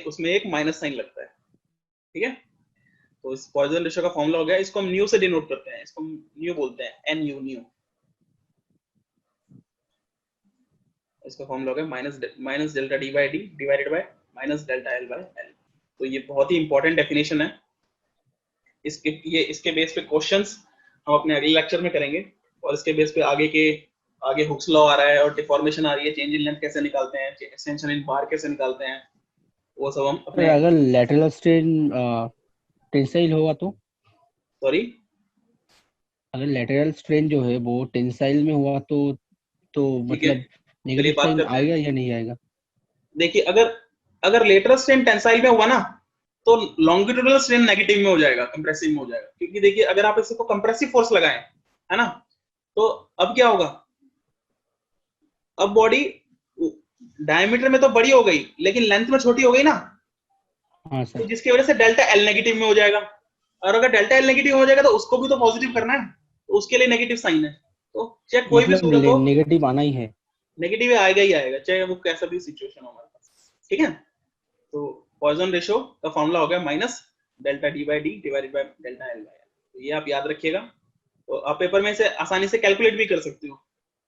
उसमें एक माइनस साइन लगता है। ठीक है, तो इस पॉइजन रेशियो का फॉर्मूला हो गया, इसको हम न्यू से डिनोट करते हैं, इसको हम न्यू बोलते हैं, एन यू न्यू। इसका फॉर्मूला हो गया minus delta D by D divided by minus delta L by L. तो ये बहुत ही इंपॉर्टेंट डेफिनेशन है। इसके बेस पे क्वेश्चंस हम अपने अगले लेक्चर में करेंगे, और इसके बेस पे आगे हुक्स लॉ आ रहा है और डिफॉर्मेशन आ रही है, चेंज इन लेंथ कैसे निकालते हैं, एक्सटेंशन इन बार कैसे निकालते हैं, वो सब हम अपने। अगर लैटरल स्ट्रेन टेंसाइल होगा तो, सॉरी, अगर लैटरल स्ट्रेन जो है वो टेंसाइल में हुआ तो ठीक है, मतलब नेगेटिव बात साइन करते हैं। आएगा या नहीं आएगा? देखिए अगर लेटरल स्ट्रेन टेंसाइल में हुआ ना, तो लॉन्गिट्यूडनल स्ट्रेन नेगेटिव में हो जाएगा, कंप्रेसिव में हो जाएगा। क्योंकि देखिए अगर आप इसको कंप्रेसिव फोर्स लगाएं, है ना, तो अब क्या होगा, अब बॉडी डायमीटर में तो बड़ी हो गई लेकिन लेंथ में छोटी हो गई ना, हाँ तो सर। जिसकी वजह से डेल्टा एल नेगेटिव में हो जाएगा। और अगर डेल्टा एल नेगेटिव हो जाएगा तो उसको भी तो पॉजिटिव करना है, तो उसके लिए नेगेटिव साइन है। तो चाहे कोई भी मतलब सूरत हो, नेगेटिव आना ही है। नेगेटिव आएगा ही आएगा, चाहे वो कैसा भी सिचुएशन हो हमारे पास। ठीक है, तो पॉइजन रेशियो का फॉर्मूला हो गया minus delta D by D divided by delta L by L. तो ये आप याद रखिएगा, तो आप पेपर में से आसानी से कैलकुलेट भी कर सकते हो।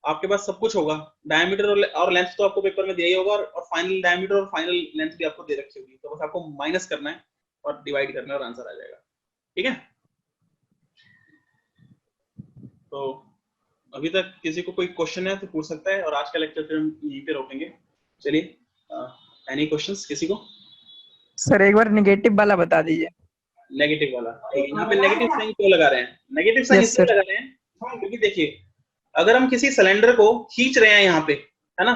आपके पास सब कुछ होगा, डायमीटर और लेंथ तो आपको पेपर में दिया ही होगा, और फाइनल डायमीटर और फाइनल लेंथ भी आपको दे रखी होगी, तो बस आपको माइनस करना है और डिवाइड करना है और आंसर आ जाएगा। ठीक है, तो अभी तक किसी को कोई क्वेश्चन है तो पूछ सकता है, और आज का लेक्चर फिर हम यहीं पे रोकेंगे। चलिए, एनी क्वेश्चंस किसी को? सर एक बार नेगेटिव वाला बता दीजिए। नेगेटिव वाला, ठीक है। यहाँ पे नेगेटिव साइन क्यों लगा रहे हैं? नेगेटिव साइन Yes, इसलिए sir. लगा रहे हैं क्योंकि देखिए, अगर हम किसी सिलेंडर को खींच रहे हैं यहाँ पे, है ना,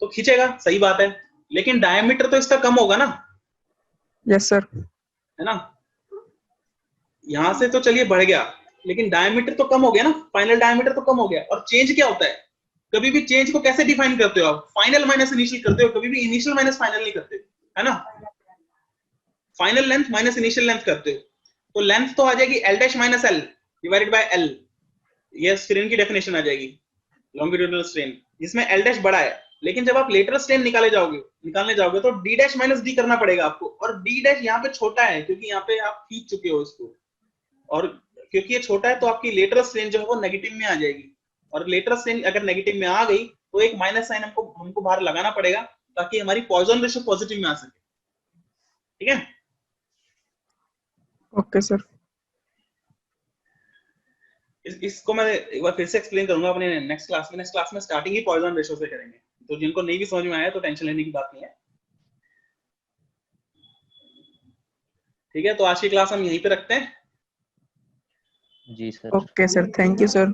तो खींचेगा, सही बात है, लेकिन डायमीटर तो इसका कम होगा ना, यस सर। है ना। यहाँ से तो चलिए बढ़ गया, लेकिन डायमीटर तो कम हो गया ना, फाइनल डायमीटर तो कम हो गया। और चेंज क्या होता है? कभी भी चेंज को कैसे डिफाइन करते हो आप? फाइनल माइनस इनिशियल करते हो, कभी भी इनिशियल माइनस फाइनल नहीं करते, है ना। Final length minus initial length करते हो, तो लेंथ तो आ जाएगी L dash minus L divided by L, ये स्ट्रेन की डेफिनेशन आ जाएगी, लॉन्गिट्यूडिनल स्ट्रेन, जिसमें एल डैश बड़ा है। लेकिन जब आप लेटरल स्ट्रेन निकालने जाओगे तो डी डैश माइनस डी करना पड़ेगा आपको, और डी डैश यहाँ पे छोटा है क्योंकि यहाँ पे आप खींच चुके हो इसको, और क्योंकि ये छोटा है तो आपकी लेटरल स्ट्रेन जो है वो नेगेटिव में आ जाएगी, और लेटरल स्ट्रेन अगर नेगेटिव में आ गई तो एक माइनस साइन हमको बाहर लगाना पड़ेगा ताकि हमारी पॉइजन रेशियो पॉजिटिव में आ सके। ठीक है, ओके सर। इसको मैं एक बार फिर से एक्सप्लेन करूंगा अपने नेक्स्ट क्लास में स्टार्टिंग ही पॉइजन रेशियो से करेंगे, तो जिनको नहीं भी समझ में आया तो टेंशन लेने की बात नहीं है। ठीक है, तो आज की क्लास हम यहीं पे रखते हैं। जी sir. Okay sir, thank you sir.